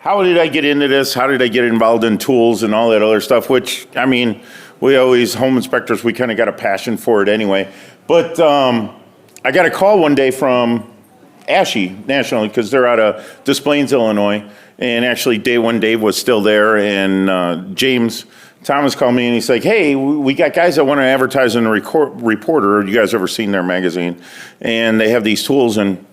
how did I get into this? How did I get involved in tools and all that other stuff? Which, I mean, home inspectors, we kind of got a passion for it anyway. But I got a call one day from ASHI nationally, because they're out of Des Plaines, Illinois. And actually, day one, Dave was still there, and James Thomas called me, and he's like, hey, we got guys that want to advertise in the Reporter. You guys ever seen their magazine? And they have these tools, and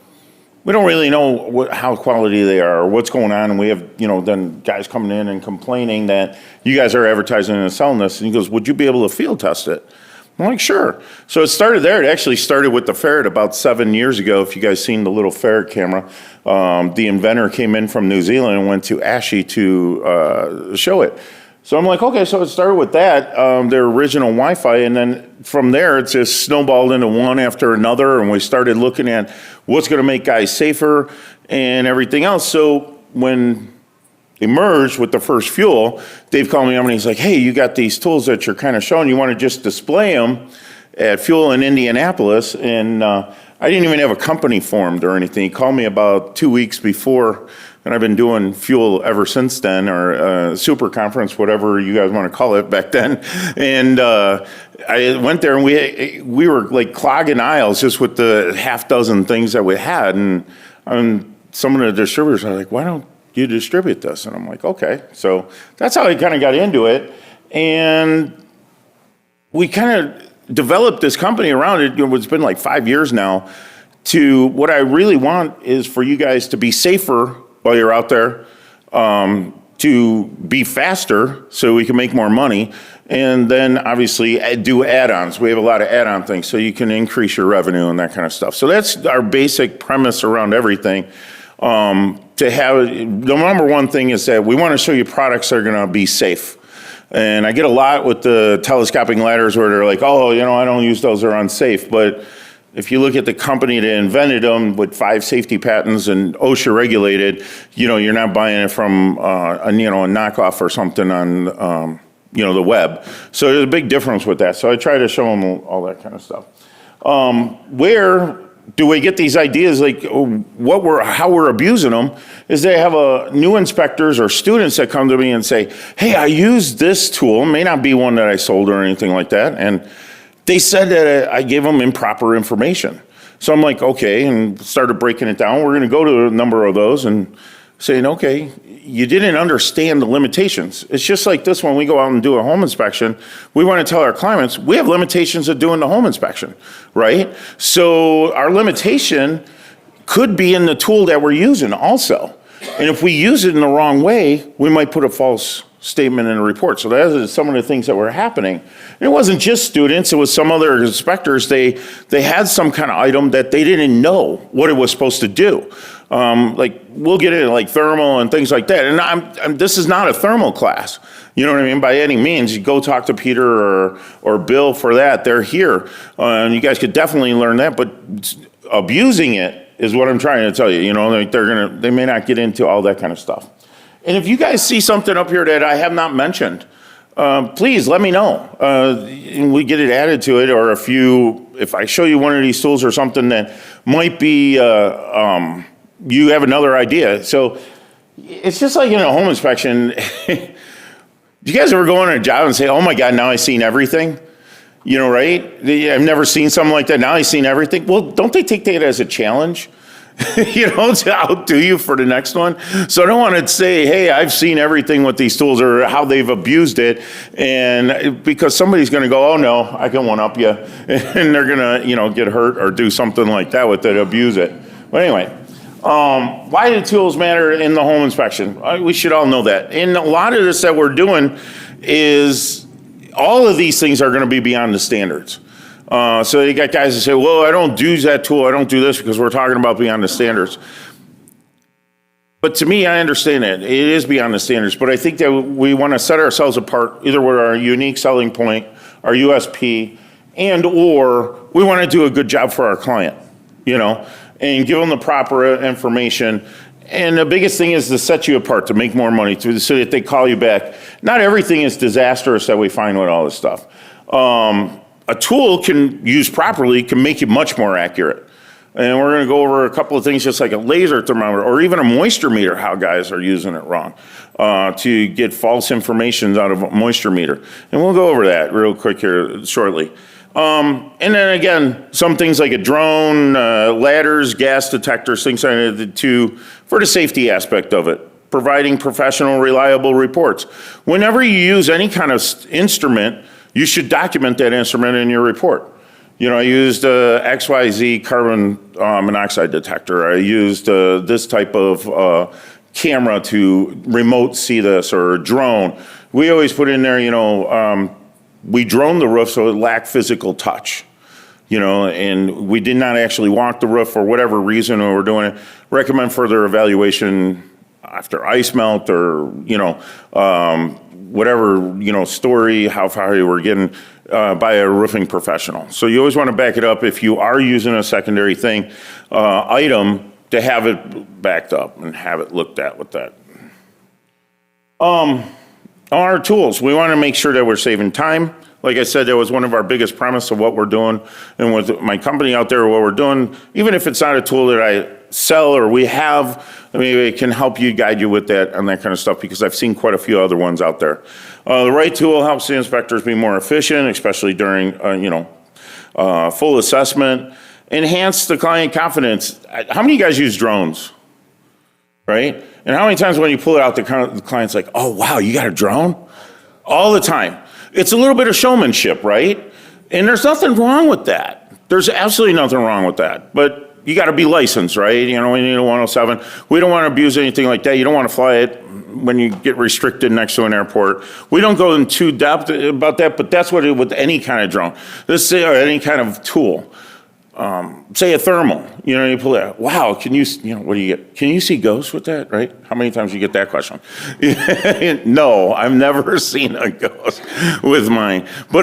we don't really know how quality they are or what's going on. And we have, then guys coming in and complaining that you guys are advertising and selling this. And he goes, would you be able to field test it? I'm like, sure. So it started there. It actually started with the ferret about 7 years ago. If you guys seen the little ferret camera, the inventor came in from New Zealand and went to ASHI to show it. So I'm like, okay, so it started with that, their original Wi-Fi, and then from there it just snowballed into one after another, and we started looking at what's going to make guys safer and everything else. So when they merged with the first fuel, Dave called me up and he's like, hey, you got these tools that you're kind of showing, you want to just display them at Fuel in Indianapolis, and I didn't even have a company formed or anything. He called me about 2 weeks before, and I've been doing Fuel ever since then, or super conference, whatever you guys want to call it back then. And I went there, and we were like clogging aisles just with the half dozen things that we had. And some of the distributors are like, why don't you distribute this? And I'm like, okay. So that's how I kind of got into it. And we kind of developed this company around it. It's been like 5 years now. To what I really want is for you guys to be safer while you're out there, to be faster so we can make more money, and then obviously do add-ons. We have a lot of add-on things so you can increase your revenue and that kind of stuff. So that's our basic premise around everything. To have, the number one thing is that we want to show you products that are going to be safe. And I get a lot with the telescoping ladders where they're like, oh, I don't use those, they're unsafe. But if you look at the company that invented them with 5 safety patents and OSHA regulated, you're not buying it from a knockoff or something on the web. So there's a big difference with that. So I try to show them all that kind of stuff. Where do we get these ideas? Like how we're abusing them is they have new inspectors or students that come to me and say, hey, I used this tool. It may not be one that I sold or anything like that. And they said that I gave them improper information. So I'm like, okay, and started breaking it down. We're going to go to a number of those and saying, okay, you didn't understand the limitations. It's just like this when we go out and do a home inspection, we want to tell our clients, we have limitations of doing the home inspection, right? So our limitation could be in the tool that we're using also. And if we use it in the wrong way, we might put a false statement in a report. So that is some of the things that were happening. And it wasn't just students, it was some other inspectors. They had some kind of item that they didn't know what it was supposed to do. Like we'll get into like thermal and things like that. And this is not a thermal class. You know what I mean? By any means, you go talk to Peter or Bill for that. They're here. And you guys could definitely learn that, but abusing it is what I'm trying to tell you. Like they may not get into all that kind of stuff. And if you guys see something up here that I have not mentioned, please let me know. And we get it added to it, or if I show you one of these tools or something that might be, you have another idea. So it's just like in a home inspection. Do you guys ever go on a job and say, oh my God, now I've seen everything? Right? I've never seen something like that. Now I've seen everything. Well, don't they take that as a challenge? To outdo you for the next one. So I don't want to say, hey, I've seen everything with these tools or how they've abused it. And because somebody's going to go, oh no, I can one up you. And they're going to, get hurt or do something like that with it, abuse it. But anyway, why do tools matter in the home inspection? We should all know that. And a lot of this that we're doing is all of these things are going to be beyond the standards. So you got guys that say, well, I don't use that tool, I don't do this because we're talking about beyond the standards. But to me, I understand that. It is beyond the standards, but I think that we want to set ourselves apart either with our unique selling point, our USP, and or we want to do a good job for our client, and give them the proper information. And the biggest thing is to set you apart, to make more money, so that they call you back. Not everything is disastrous that we find with all this stuff. A tool can used properly can make you much more accurate. And we're going to go over a couple of things, just like a laser thermometer or even a moisture meter, how guys are using it wrong to get false information out of a moisture meter. And we'll go over that real quick here shortly. And then again, some things like a drone, ladders, gas detectors, things like that for the safety aspect of it. Providing professional, reliable reports. Whenever you use any kind of instrument, you should document that instrument in your report. You know, I used XYZ carbon monoxide detector. I used this type of camera to remote see this, or a drone. We always put in there, we droned the roof so it lacked physical touch. And we did not actually walk the roof for whatever reason, or we're doing it. Recommend further evaluation after ice melt, or whatever story, how far you were getting by a roofing professional. So you always want to back it up if you are using a secondary item, to have it backed up and have it looked at with that. Our tools, we want to make sure that we're saving time. Like I said, that was one of our biggest premise of what we're doing, and with my company out there, what we're doing, even if it's not a tool that I sell or we have, it can help you, guide you with that and that kind of stuff, because I've seen quite a few other ones out there. The right tool helps the inspectors be more efficient, especially during, full assessment. Enhance the client confidence. How many of you guys use drones? Right? And how many times when you pull it out, the client's like, oh, wow, you got a drone? All the time. It's a little bit of showmanship, right? And there's nothing wrong with that. There's absolutely nothing wrong with that. But you got to be licensed, right? We need a 107. We don't want to abuse anything like that. You don't want to fly it when you get restricted next to an airport. We don't go into depth about that, but that's what it with any kind of drone. Let's say, or any kind of tool. Say a thermal, you pull it out. Wow, can you, what do you get? Can you see ghosts with that, right? How many times do you get that question? No, I've never seen a ghost with mine. But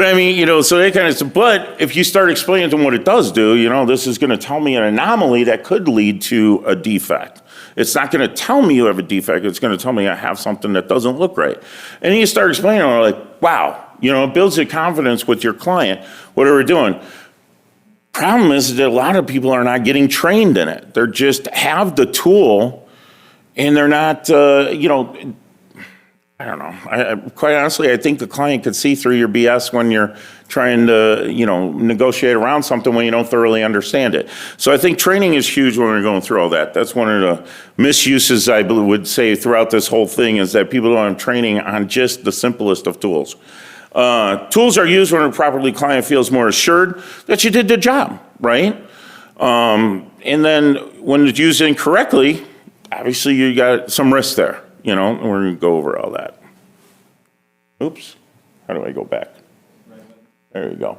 so that kind of, but if you start explaining to them what it does do, this is going to tell me an anomaly that could lead to a defect. It's not going to tell me you have a defect. It's going to tell me I have something that doesn't look right. And you start explaining, and we're like, wow, it builds the confidence with your client. What are we doing? Problem is that a lot of people are not getting trained in it. They're just have the tool, and they're not, I don't know. Quite honestly, I think the client could see through your BS when you're trying to, negotiate around something when you don't thoroughly understand it. So I think training is huge when we're going through all that. That's one of the misuses I would say throughout this whole thing, is that people don't have training on just the simplest of tools. Tools are used when a properly client feels more assured that you did the job, right? And then when it's used incorrectly, obviously you got some risk there, and we're going to go over all that. Oops, how do I go back? There you go.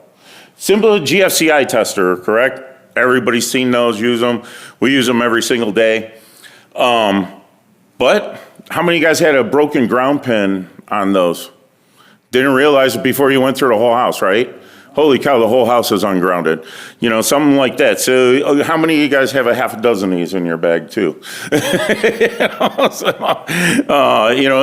Simple GFCI tester, correct? Everybody's seen those, use them. We use them every single day. But how many of you guys had a broken ground pin on those? Didn't realize it before you went through the whole house, right? Holy cow, the whole house is ungrounded. Something like that. So how many of you guys have a half a dozen of these in your bag too?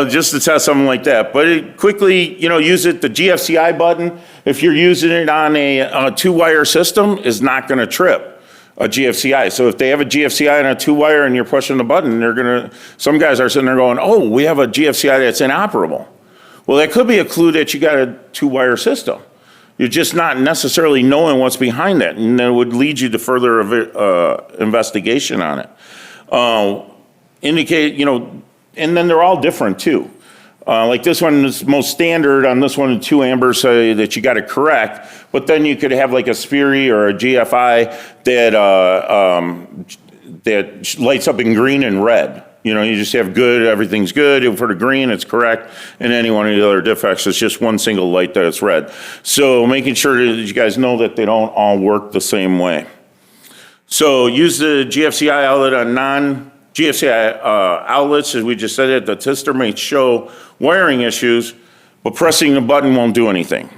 Just to test something like that. But quickly, use it, the GFCI button, if you're using it on a two-wire system, is not gonna trip a GFCI. So if they have a GFCI and a two-wire and you're pushing the button, some guys are sitting there going, oh, we have a GFCI that's inoperable. Well, that could be a clue that you got a two-wire system. You're just not necessarily knowing what's behind that, and that would lead you to further investigation on it. Indicate, and then they're all different too. Like this one is most standard. On this one, 2 ambers say that you got to correct, but then you could have like a Spheri or a GFI that lights up in green and red. You just have good, everything's good. For the green, it's correct. And any one of the other defects, it's just one single light that it's red. So making sure that you guys know that they don't all work the same way. So use the GFCI outlet on non-GFCI outlets. As we just said it, the tester may show wiring issues, but pressing the button won't do anything.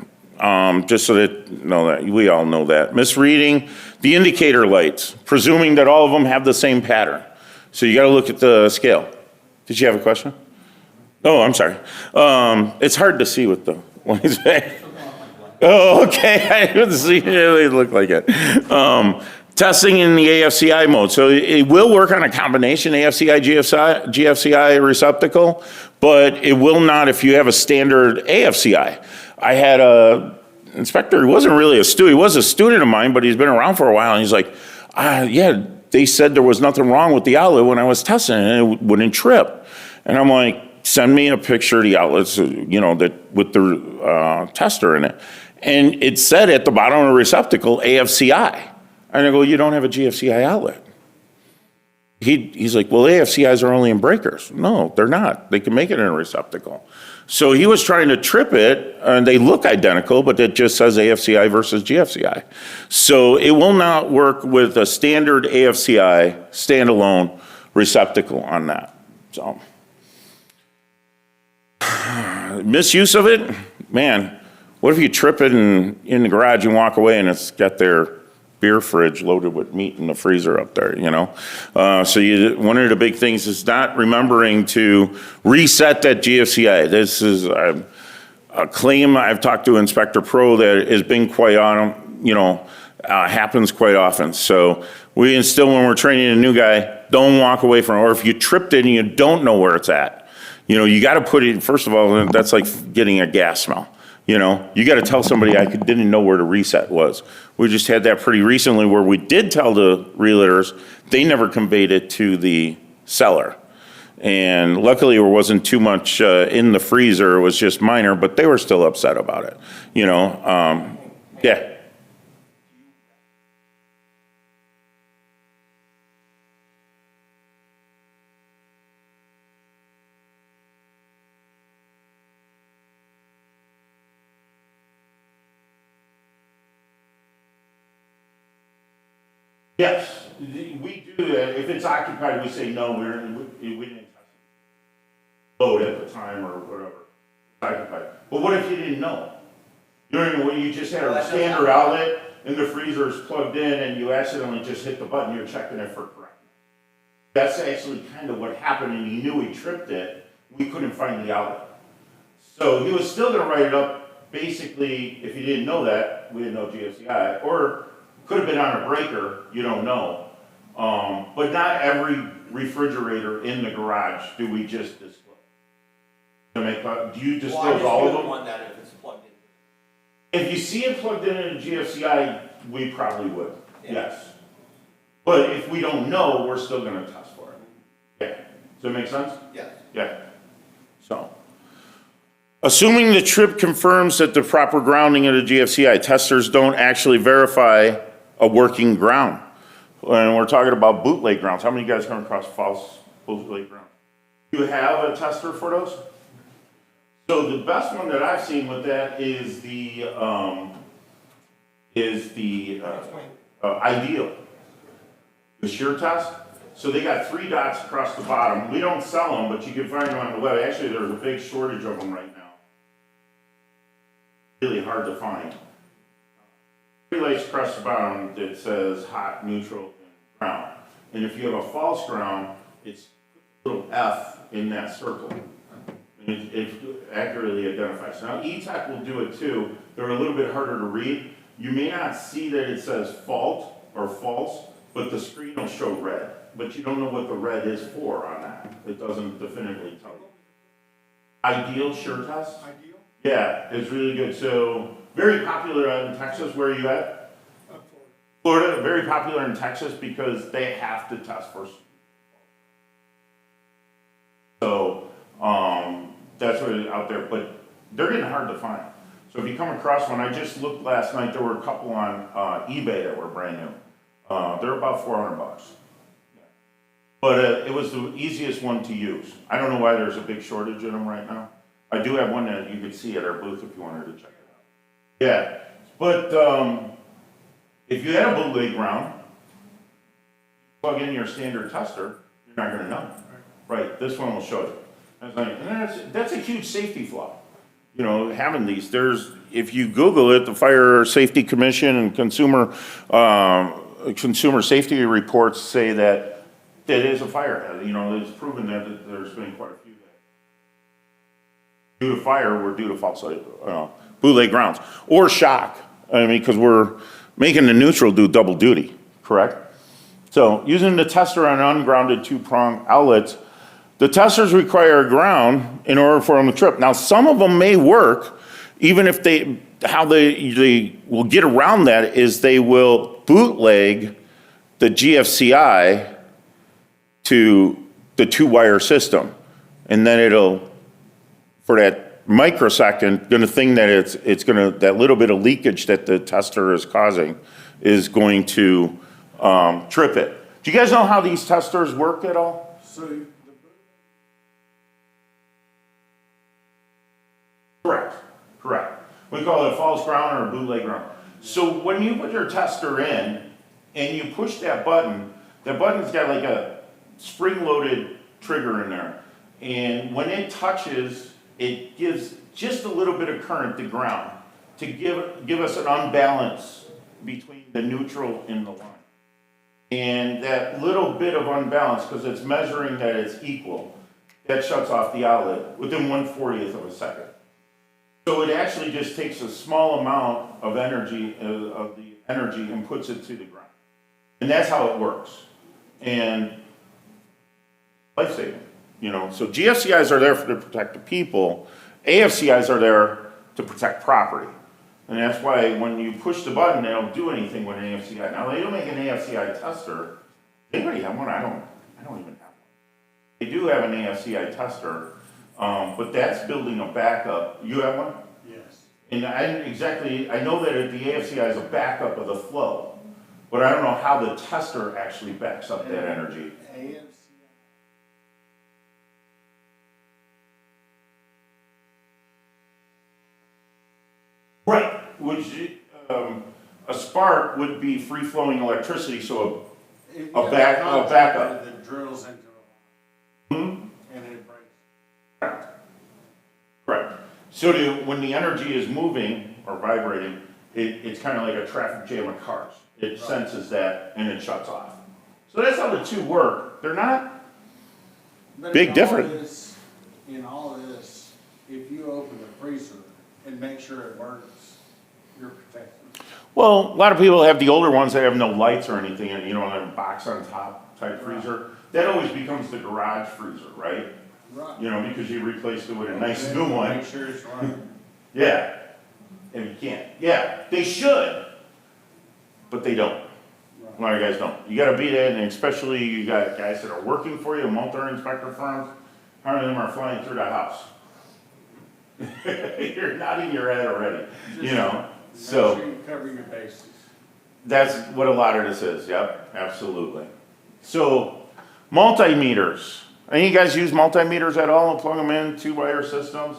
Just so that we all know that. Misreading the indicator lights, presuming that all of them have the same pattern. So you got to look at the scale. Did you have a question? Oh, I'm sorry. It's hard to see with the what is that? Oh, okay. I didn't see it. They look like it. Testing in the AFCI mode. So it will work on a combination AFCI, GFCI receptacle, but it will not if you have a standard AFCI. I had a inspector, he wasn't really a student, he was a student of mine, but he's been around for a while, and he's like, yeah, they said there was nothing wrong with the outlet when I was testing it, and it wouldn't trip. And I'm like, send me a picture of the outlets, that with the tester in it. And it said at the bottom of the receptacle, AFCI. And I go, you don't have a GFCI outlet. He's like, well, AFCIs are only in breakers. No, they're not. They can make it in a receptacle. So he was trying to trip it, and they look identical, but it just says AFCI versus GFCI. So it will not work with a standard AFCI standalone receptacle on that. So misuse of it, man. What if you trip it in the garage and walk away and it's got their beer fridge loaded with meat in the freezer up there, So one of the big things is not remembering to reset that GFCI. This is a claim I've talked to Inspector Pro that has been quite on, happens quite often. So we instill when we're training a new guy, don't walk away from it. Or if you tripped it and you don't know where it's at, you got to put it, first of all, that's like getting a gas smell. You got to tell somebody I didn't know where the reset was. We just had that pretty recently where we did tell the realtors, they never conveyed it to the seller. And luckily there wasn't too much in the freezer, it was just minor, but they were still upset about it. Yeah. Yes, we do that. If it's occupied, we say no, we didn't load at the time or whatever. It's occupied. But what if you didn't know? You just had a standard outlet and the freezer is plugged in and you accidentally just hit the button, you're checking it for correct. That's actually kind of what happened, and he knew he tripped it. We couldn't find the outlet. So he was still going to write it up. Basically, if you didn't know that, we didn't know GFCI, or could have been on a breaker, you don't know. But not every refrigerator in the garage do we just disclose. Do you disclose all of them? One that if it's plugged in. If you see it plugged in a GFCI, we probably would, yes. But if we don't know, we're still gonna test for it. Yeah, does that make sense? Yes. Yeah. So, assuming the trip confirms that the proper grounding of the GFCI, testers don't actually verify a working ground. And we're talking about bootleg grounds. How many of you guys come across false bootleg grounds? Do you have a tester for those? So the best one that I've seen with that is the Ideal. The Sure Test. So they got 3 dots across the bottom. We don't sell them, but you can find them on the web. Actually, there's a big shortage of them right now. Really hard to find. 3 lights across the bottom that says hot, neutral, and ground. And if you have a false ground, it's a little F in that circle. And it accurately identifies. Now, E-Tech will do it too. They're a little bit harder to read. You may not see that it says fault or false, but the screen will show red. But you don't know what the red is for on that. It doesn't definitively tell you. Ideal Sure Test? Ideal? Yeah, it's really good. So, very popular in Texas. Where are you at? Florida. Very popular in Texas because they have to test first. So, that's what it's out there. But they're getting hard to find. So if you come across one, I just looked last night, there were a couple on eBay that were brand new. They're about $400. But it was the easiest one to use. I don't know why there's a big shortage of them right now. I do have one that you could see at our booth if you wanted to check it out. Yeah, but if you had a bootleg ground, plug in your standard tester, you're not going to know. Right, this one will show you. And that's a huge safety flaw. You know, having these, if you Google it, the Fire Safety Commission and consumer safety reports say that it is a fire. You know, it's proven that there's been quite a few that due to fire were due to false bootleg grounds or shock. I mean, because we're making the neutral do double duty, correct? So using the tester on ungrounded two-prong outlets, the testers require ground in order for them to trip. Now, some of them may work, even if how they will get around that is they will bootleg the GFCI to the two-wire system. And then it'll, for that microsecond, gonna think that it's gonna, that little bit of leakage that the tester is causing is going to trip it. Do you guys know how these testers work at all? So Correct. We call it a false ground or a bootleg ground. So when you put your tester in and you push that button's got like a spring-loaded trigger in there. And when it touches, it gives just a little bit of current to ground to give us an unbalance between the neutral and the line. And that little bit of unbalance, because it's measuring that it's equal, that shuts off the outlet within 1/40th of a second. So it actually just takes a small amount of energy, and puts it to the ground. And that's how it works. And life-saving, So GFCIs are there to protect the people. AFCIs are there to protect property. And that's why when you push the button, they don't do anything with an AFCI. Now, they don't make an AFCI tester. Anybody have one? I don't even have one. They do have an AFCI tester. But that's building a backup. You have one? yes, And I know that the AFCI is a backup of the flow, but I don't know how the tester actually backs up that energy. AFC. Right, which, a spark would be free-flowing electricity, so A backup. That drills into the line. And it breaks. correct. So when the energy is moving or vibrating, it's kind of like a traffic jam of cars. It senses that and it shuts off. So that's how the two work. They're not But big in difference. In all of this, if you open the freezer and make sure it works, you're protected. Well, a lot of people have the older ones that have no lights or anything, and a box on top type freezer. That always becomes the garage freezer, right? Right. Because you replaced it with a nice new one. Make sure it's running. Yeah. And you can't. Yeah, they should, but they don't. A lot of guys don't. You gotta beat it, and especially you got guys that are working for you, multi-inspector firms, how many of them are flying through the house? You're nodding your head already, so. Make sure you cover your bases. That's what a lot of this is, yep, absolutely. So, multimeters. Any of you guys use multimeters at all and plug them in, two-wire systems?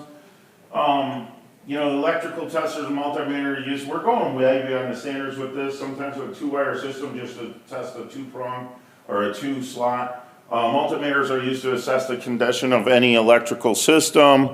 Electrical testers and multimeter use, we're going way beyond the standards with this, sometimes with a two-wire system just to test a two-prong or a two-slot. Multimeters are used to assess the condition of any electrical system.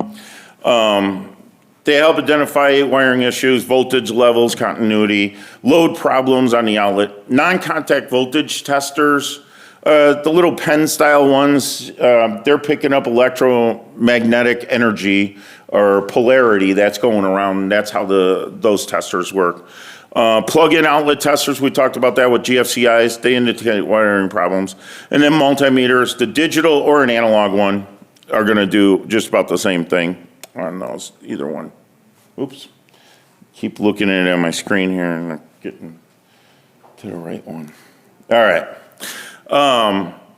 They help identify wiring issues, voltage levels, continuity, load problems on the outlet. Non-contact voltage testers, the little pen style ones, they're picking up electromagnetic energy or polarity that's going around. And that's how those testers work. Plug-in outlet testers, we talked about that with GFCIs. They indicate wiring problems. And then multimeters, the digital or an analog one are going to do just about the same thing on those, either one. Oops. Keep looking at it on my screen here and not getting to the right one. All right.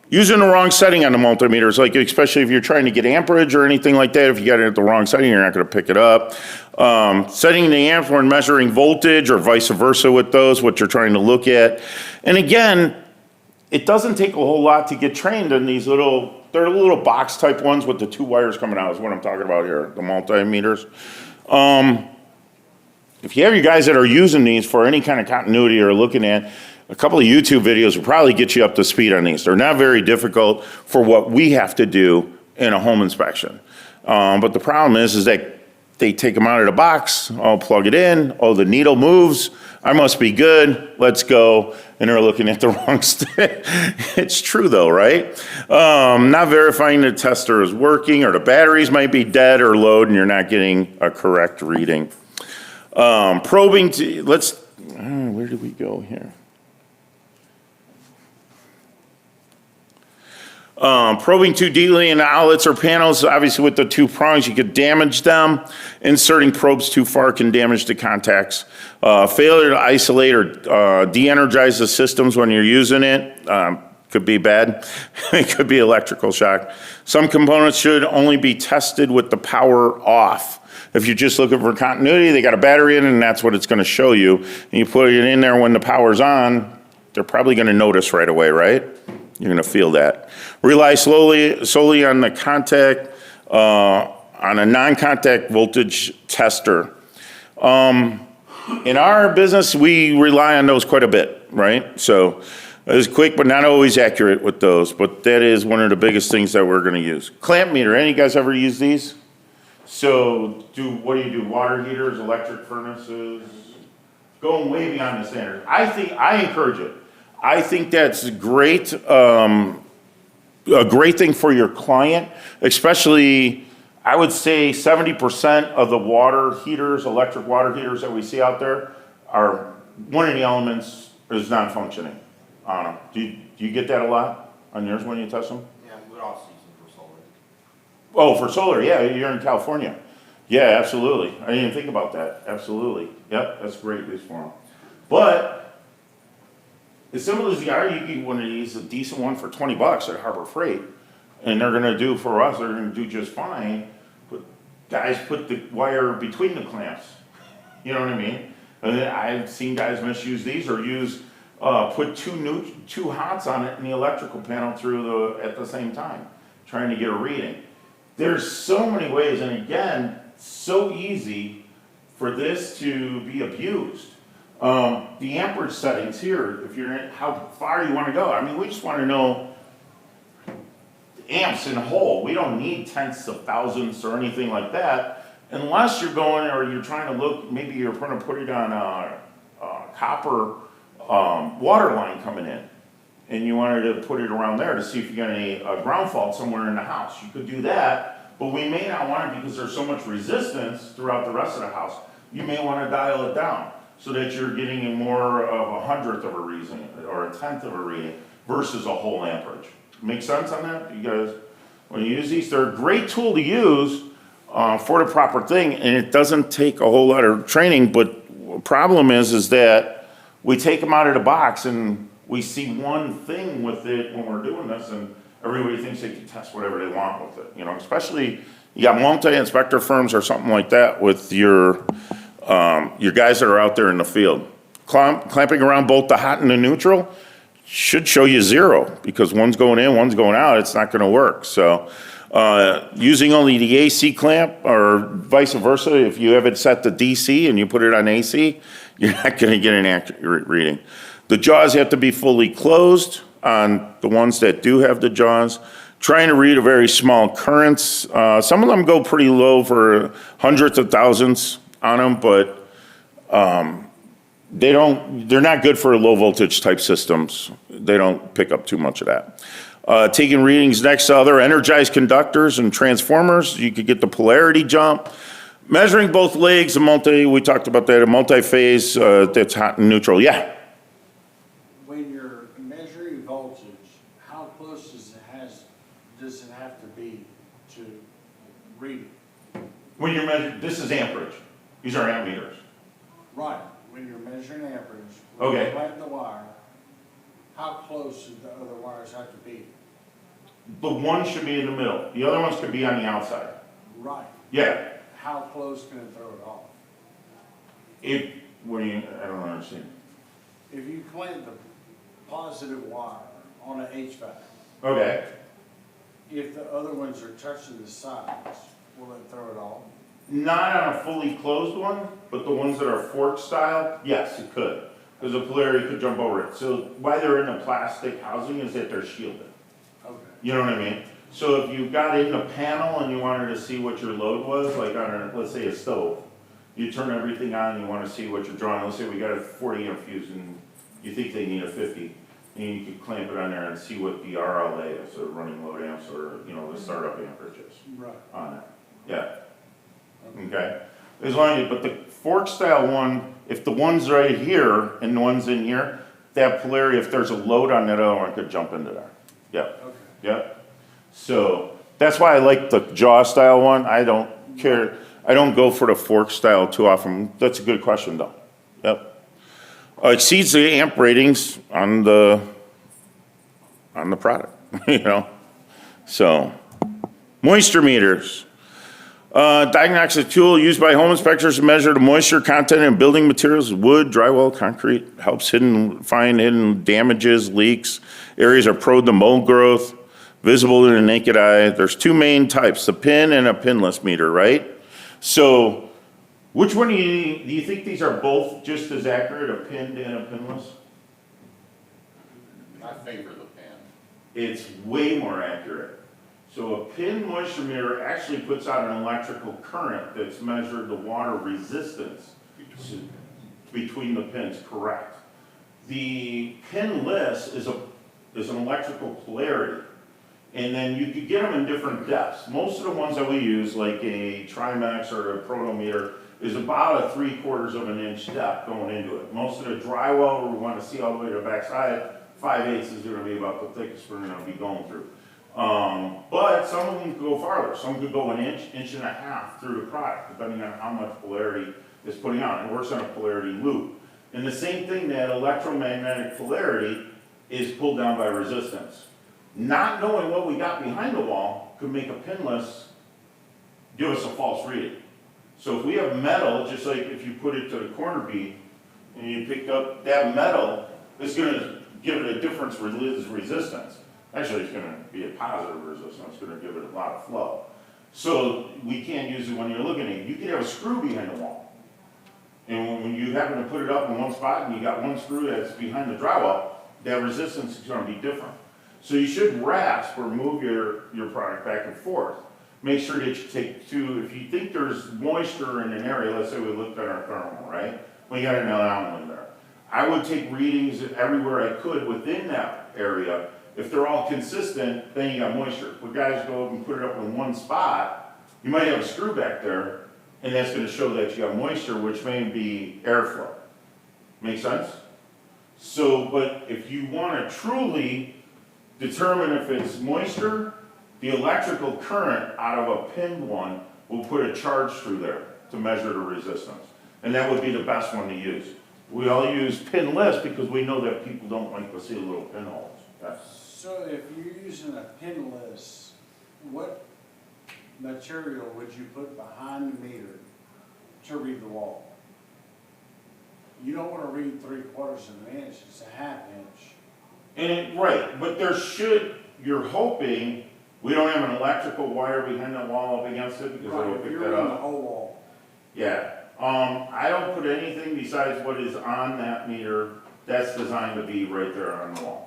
Using the wrong setting on the multimeters, like especially if you're trying to get amperage or anything like that, if you got it at the wrong setting, you're not going to pick it up. Setting the amp when measuring voltage or vice versa with those, what you're trying to look at. And again, it doesn't take a whole lot to get trained in these they're little box type ones with the two wires coming out is what I'm talking about here, the multimeters. If you have you guys that are using these for any kind of continuity or looking at, a couple of YouTube videos will probably get you up to speed on these. They're not very difficult for what we have to do in a home inspection. But the problem is that they take them out of the box, I'll plug it in, oh, the needle moves, I must be good, let's go, and they're looking at the wrong stick. It's true though, right? Not verifying the tester is working, or the batteries might be dead or low and you're not getting a correct reading. Probing, where did we go here? Probing too deeply in outlets or panels, obviously with the two prongs, you could damage them. Inserting probes too far can damage the contacts. Failure to isolate or de-energize the systems when you're using it could be bad. It could be electrical shock. Some components should only be tested with the power off. If you're just looking for continuity, they got a battery in it and that's what it's going to show you. And you put it in there when the power's on, they're probably going to notice right away, right? You're going to feel that. Rely solely on the contact, on a non-contact voltage tester. In our business, we rely on those quite a bit, right? So it's quick, but not always accurate with those. But that is one of the biggest things that we're going to use. Clamp meter. Any of you guys ever use these? So what do you do? Water heaters, electric furnaces, going way beyond the standard. I encourage it. I think that's great. A great thing for your client, especially. I would say 70% of the water heaters, electric water heaters that we see out there are, one of the elements is not functioning on them. Do you get that a lot on yours when you test them? Yeah, we're all season for solar. Oh, for solar, yeah, you're in California. Yeah, absolutely. I didn't even think about that. Absolutely. Yep, that's great news for them. But as simple as you are, you can get one of these, a decent one for $20 at Harbor Freight. And they're gonna do for us, they're gonna do just fine. But guys put the wire between the clamps. You know what I mean? And then I've seen guys misuse these or put two hots on it in the electrical panel at the same time, trying to get a reading. There's so many ways, and again, so easy for this to be abused. The amperage settings here, how far you wanna go. I mean, we just wanna know amps in a whole. We don't need tenths of thousandths or anything like that, unless you're going or you're trying to look, maybe you're going to put it on a copper water line coming in, and you wanted to put it around there to see if you got a ground fault somewhere in the house. You could do that, but we may not want it because there's so much resistance throughout the rest of the house. You may want to dial it down so that you're getting a more of 1/100th of a reading or 1/10 of a reading versus a whole amperage. Make sense on that? You guys, when you use these, they're a great tool to use for the proper thing, and it doesn't take a whole lot of training, but the problem is that we take them out of the box and we see one thing with it when we're doing this, and everybody thinks they can test whatever they want with it, especially you got multi-inspector firms or something like that with your guys that are out there in the field. Clamping around both the hot and the neutral should show you 0 because one's going in, one's going out, it's not gonna work. So using only the AC clamp or vice versa, if you have it set to DC and you put it on AC, you're not gonna get an accurate reading. The jaws have to be fully closed on the ones that do have the jaws. Trying to read a very small currents. Some of them go pretty low for hundreds of thousandths on them, but they're not good for low voltage type systems. They don't pick up too much of that. Taking readings next to other energized conductors and transformers, you could get the polarity jump. Measuring both legs, we talked about that, a multi-phase that's hot and neutral. Yeah? When you're measuring voltage, how close does it have to be to read it? When you're measuring, this is amperage. These are amp meters. Right, when you're measuring amperage, Okay. when you plant the wire, how close do the other wires have to be? The one should be in the middle. The other ones could be on the outside. Right. Yeah. How close can it throw it off? I don't understand. If you plant the positive wire on an HVAC, Okay. if the other ones are touching the sides, will it throw it off? Not on a fully closed one, but the ones that are fork style, yes, it could. Because the polarity could jump over it. So why they're in the plastic housing is that they're shielded. Okay. You know what I mean? So if you got in the panel and you wanted to see what your load was, like on let's say a stove, you turn everything on and you want to see what you're drawing. Let's say we got a 40 amp fuse and you think they need a 50. And you could clamp it on there and see what the RLA is, so running load amps or, the startup amperage is Right. on it. Yeah. Okay. As long as, but the fork style one, if the one's right here and the one's in here, that polarity, if there's a load on that other one, could jump into there. Yep. Okay. Yep. So that's why I like the jaw style one. I don't care, I don't go for the fork style too often. That's a good question though. Yep. Exceeds the amp ratings on the product, you know? So, moisture meters. Diagnostic tool used by home inspectors to measure the moisture content in building materials, wood, drywall, concrete, helps find hidden damages, leaks, areas are prone to mold growth, visible to the naked eye. There's two main types, the pin and a pinless meter, right? So, which one do you think these are both just as accurate, a pinned and a pinless? I favor the pen. It's way more accurate. So a pin moisture meter actually puts out an electrical current that's measured the water resistance between the pins, correct. The pinless is an electrical polarity. And then you could get them in different depths. Most of the ones that we use, like a Trimex or a Protometer, is about a 3/4 of an inch depth going into it. Most of the drywall, where we want to see all the way to the backside, 5/8 is going to be about the thickest we're going to be going through. But some of them could go farther. Some could go an inch, inch and a half through the product, depending on how much polarity it's putting out. It works on a polarity loop. And the same thing, that electromagnetic polarity is pulled down by resistance. Not knowing what we got behind the wall could make a pinless give us a false reading. So if we have metal, just like if you put it to the corner bead and you pick up that metal, it's going to give it a different resistance. Actually, it's going to be a positive resistance. It's going to give it a lot of flow. So we can't use it when you're looking at it. You could have a screw behind the wall. And when you happen to put it up in one spot and you got one screw that's behind the drywall, that resistance is going to be different. So you should rasp or move your product back and forth. Make sure that you take two, if you think there's moisture in an area, let's say we looked at our thermal, right? We got an anomaly there. I would take readings everywhere I could within that area. If they're all consistent, then you got moisture. When guys go up and put it up in one spot, you might have a screw back there, and that's going to show that you got moisture, which may be airflow. Make sense? So, but if you want to truly determine if it's moisture, the electrical current out of a pinned one will put a charge through there to measure the resistance. And that would be the best one to use. We all use pinless because we know that people don't like to see little pinholes. Yes. So if you're using a pinless, what material would you put behind the meter to read the wall? You don't want to read 3/4 of an inch, it's a 1/2 inch. Right, but you're hoping we don't have an electrical wire behind that wall up against it because it'll Right, if pick you're that in the up. whole wall. Yeah, I don't put anything besides what is on that meter that's designed to be right there on the wall.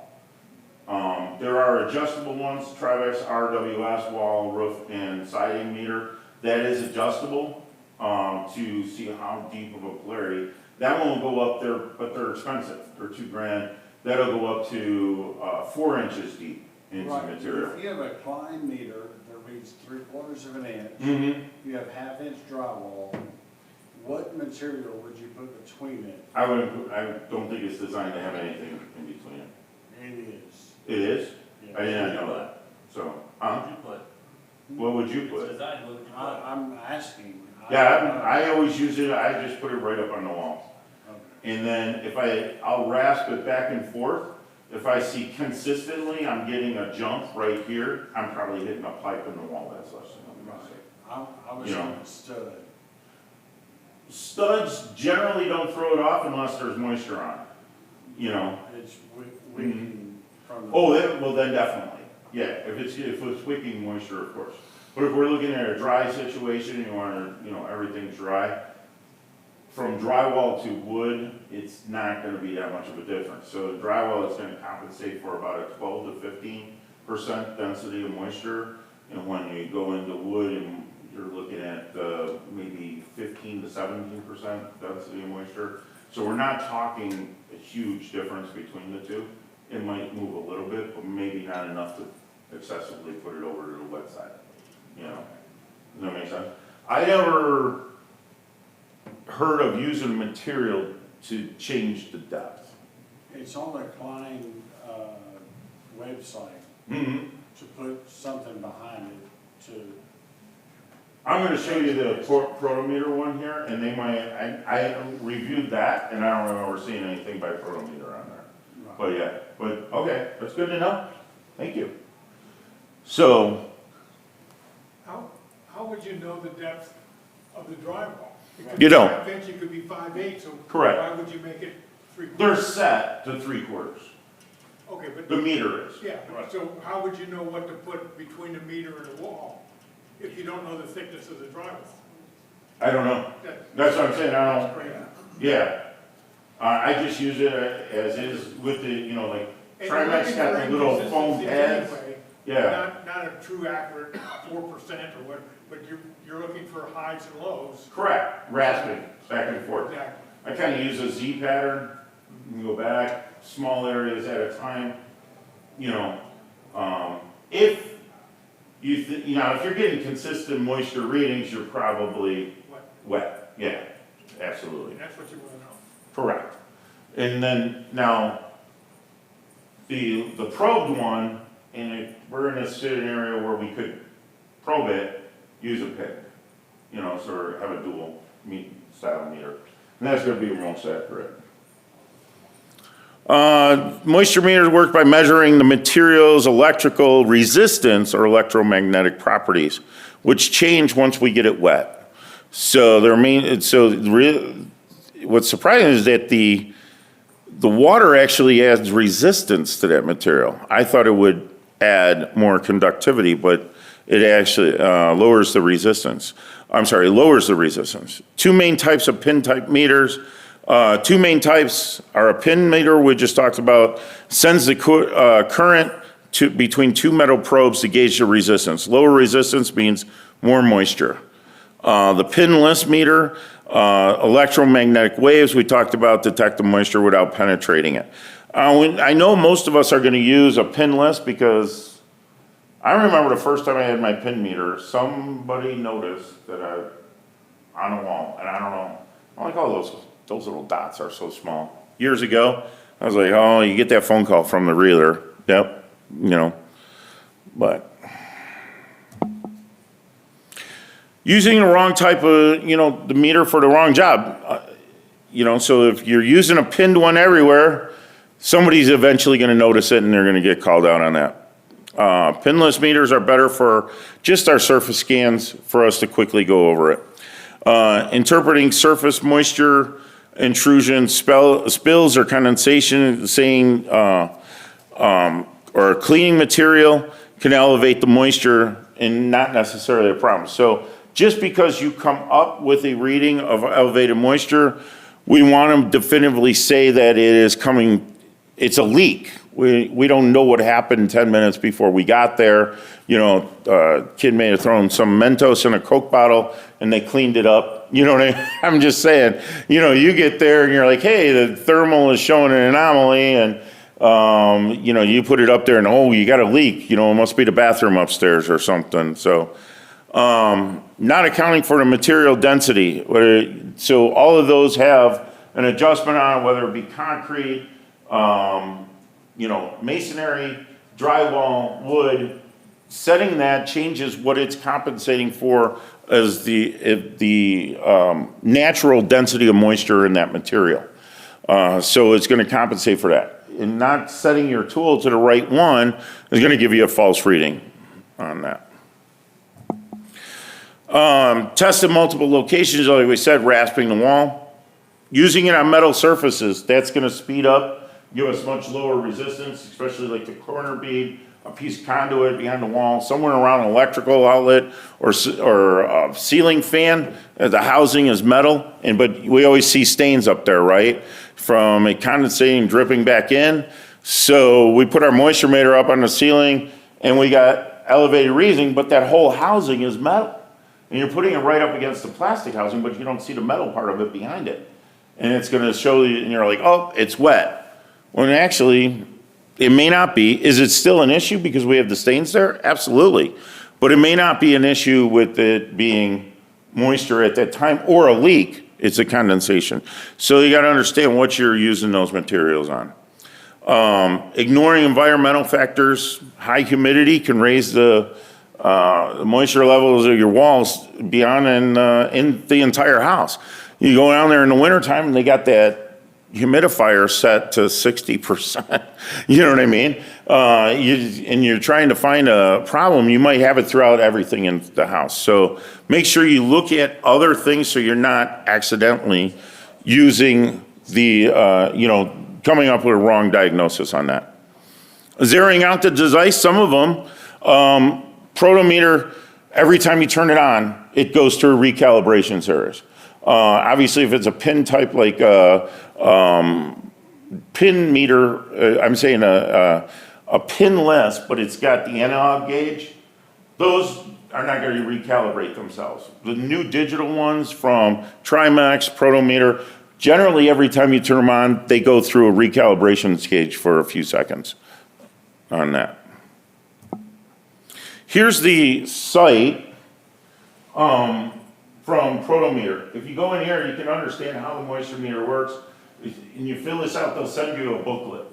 There are adjustable ones, Trivex RWS wall, roof, and siding meter. That is adjustable to see how deep of a polarity. That one will go up there, but they're expensive. They're $2,000. That'll go up to 4 inches deep into Right. material. If you have a Klein meter that reads 3/4 of an inch, Mm-hmm. you have 1/2 inch drywall, what material would you put between it? I don't think it's designed to have anything in between it. It is. It is? Yeah. I did not know that. So, what would you put? I'm asking. Yeah, I always use it, I just put it right up on the wall. Okay. And then I'll rasp it back and forth. If I see consistently I'm getting a jump right here, I'm probably hitting a pipe in the wall that's less than I'm gonna say. I was You know. on the stud. Studs generally don't throw it off unless there's moisture on it, you know? It's wicking from the. Oh, well then definitely, yeah, if it's wicking moisture, of course. But if we're looking at a dry situation, you want to, everything's dry, from drywall to wood, it's not gonna be that much of a difference. So drywall is gonna compensate for about a 12 to 15% density of moisture. And when you go into wood, and you're looking at maybe 15 to 17% density of moisture. So we're not talking a huge difference between the two. It might move a little bit, but maybe not enough to excessively put it over to the wet side. Does that make sense? I never heard of using material to change the depth. It's on the Klein website. Mm-hmm. to put something behind it to, I'm gonna show you the protometer one here, and they might, I reviewed that, and I don't remember seeing anything by protometer on there. But yeah, but, okay, that's good to know, thank you. So, How would you know the depth of the drywall? Because You don't. 5 inch, it could be 5/8, so Correct. why would you make it 3/4? they're set to 3/4, Okay, but, the meter is. yeah, but so how would you know what to put between the meter and the wall if you don't know the thickness of the drywall? I don't know, That- that's what I'm saying, I That's don't, crazy. yeah. I just use it as is with the, you know, like, And you're Trimax looking got for the little foam inconsistencies pads. anyway, Yeah, Not a true accurate 4% or what, but you're looking for highs and lows. correct, rasping, back and forth. Exactly. I kind of use a Z pattern, you go back, small areas at a time, you know. If you know, if you're getting consistent moisture readings, you're probably What, wet, yeah, absolutely, and that's what you want to know. correct. And then, now, the probed one, and if we're in a scenario where we could probe it, use a pick, you know, so have a dual style meter. And that's gonna be most accurate. Moisture meters work by measuring the material's electrical resistance or electromagnetic properties, which change once we get it wet. So what's surprising is that the water actually adds resistance to that material. I thought it would add more conductivity, but it actually lowers the resistance. Lowers the resistance. Two main types of pin type meters. Two main types are a pin meter we just talked about, sends the current between two metal probes to gauge the resistance. Lower resistance means more moisture. The pinless meter, electromagnetic waves we talked about detect the moisture without penetrating it. I know most of us are going to use a pinless because I remember the first time I had my pin meter, somebody noticed that on a wall, and I don't know, I'm like, oh, those little dots are so small. Years ago, I was like, oh, you get that phone call from the reeler. Yep, you know, but. Using the wrong type of, you know, the meter for the wrong job. You know, so if you're using a pinned one everywhere, somebody's eventually gonna notice it and they're gonna get called out on that. Pinless meters are better for just our surface scans for us to quickly go over it. Interpreting surface moisture intrusion, spills or condensation, saying, or cleaning material can elevate the moisture and not necessarily a problem. So just because you come up with a reading of elevated moisture, we want to definitively say that it is coming, it's a leak. We don't know what happened 10 minutes before we got there. You know, kid may have thrown some Mentos in a Coke bottle and they cleaned it up. You know what I'm just saying, you know, you get there and you're like, hey, the thermal is showing an anomaly, and you know, you put it up there and, oh, you got a leak, you know, it must be the bathroom upstairs or something. So, not accounting for the material density. So all of those have an adjustment on whether it be concrete, you know, masonry, drywall, wood. Setting that changes what it's compensating for as the natural density of moisture in that material. So it's going to compensate for that. And not setting your tool to the right one is going to give you a false reading on that. Test at multiple locations, like we said, rasping the wall. Using it on metal surfaces, that's going to speed up, give us much lower resistance, especially like the corner bead, a piece of conduit behind the wall, somewhere around an electrical outlet or a ceiling fan. The housing is metal, but we always see stains up there, right? From it condensating, dripping back in. So we put our moisture meter up on the ceiling and we got elevated reading, but that whole housing is metal. And you're putting it right up against the plastic housing, but you don't see the metal part of it behind it. And it's gonna show you, and you're like, oh, it's wet. When actually, it may not be. Is it still an issue because we have the stains there? Absolutely. But it may not be an issue with it being moisture at that time or a leak. It's a condensation. So you gotta understand what you're using those materials on. Ignoring environmental factors, high humidity can raise the moisture levels of your walls beyond in the entire house. You go down there in the wintertime and they got that humidifier set to 60%. You know what I mean? And you're trying to find a problem, you might have it throughout everything in the house. So make sure you look at other things so you're not accidentally using the, coming up with a wrong diagnosis on that. Zeroing out the device, some of them, protometer, every time you turn it on, it goes through a recalibration series. Obviously, if it's a pin type like pin meter, I'm saying a pinless, but it's got the analog gauge, those are not going to recalibrate themselves. The new digital ones from Trimax, Protometer, generally every time you turn them on, they go through a recalibration gauge for a few seconds on that. Here's the site from Protometer. If you go in here, you can understand how the moisture meter works. And you fill this out, they'll send you a booklet.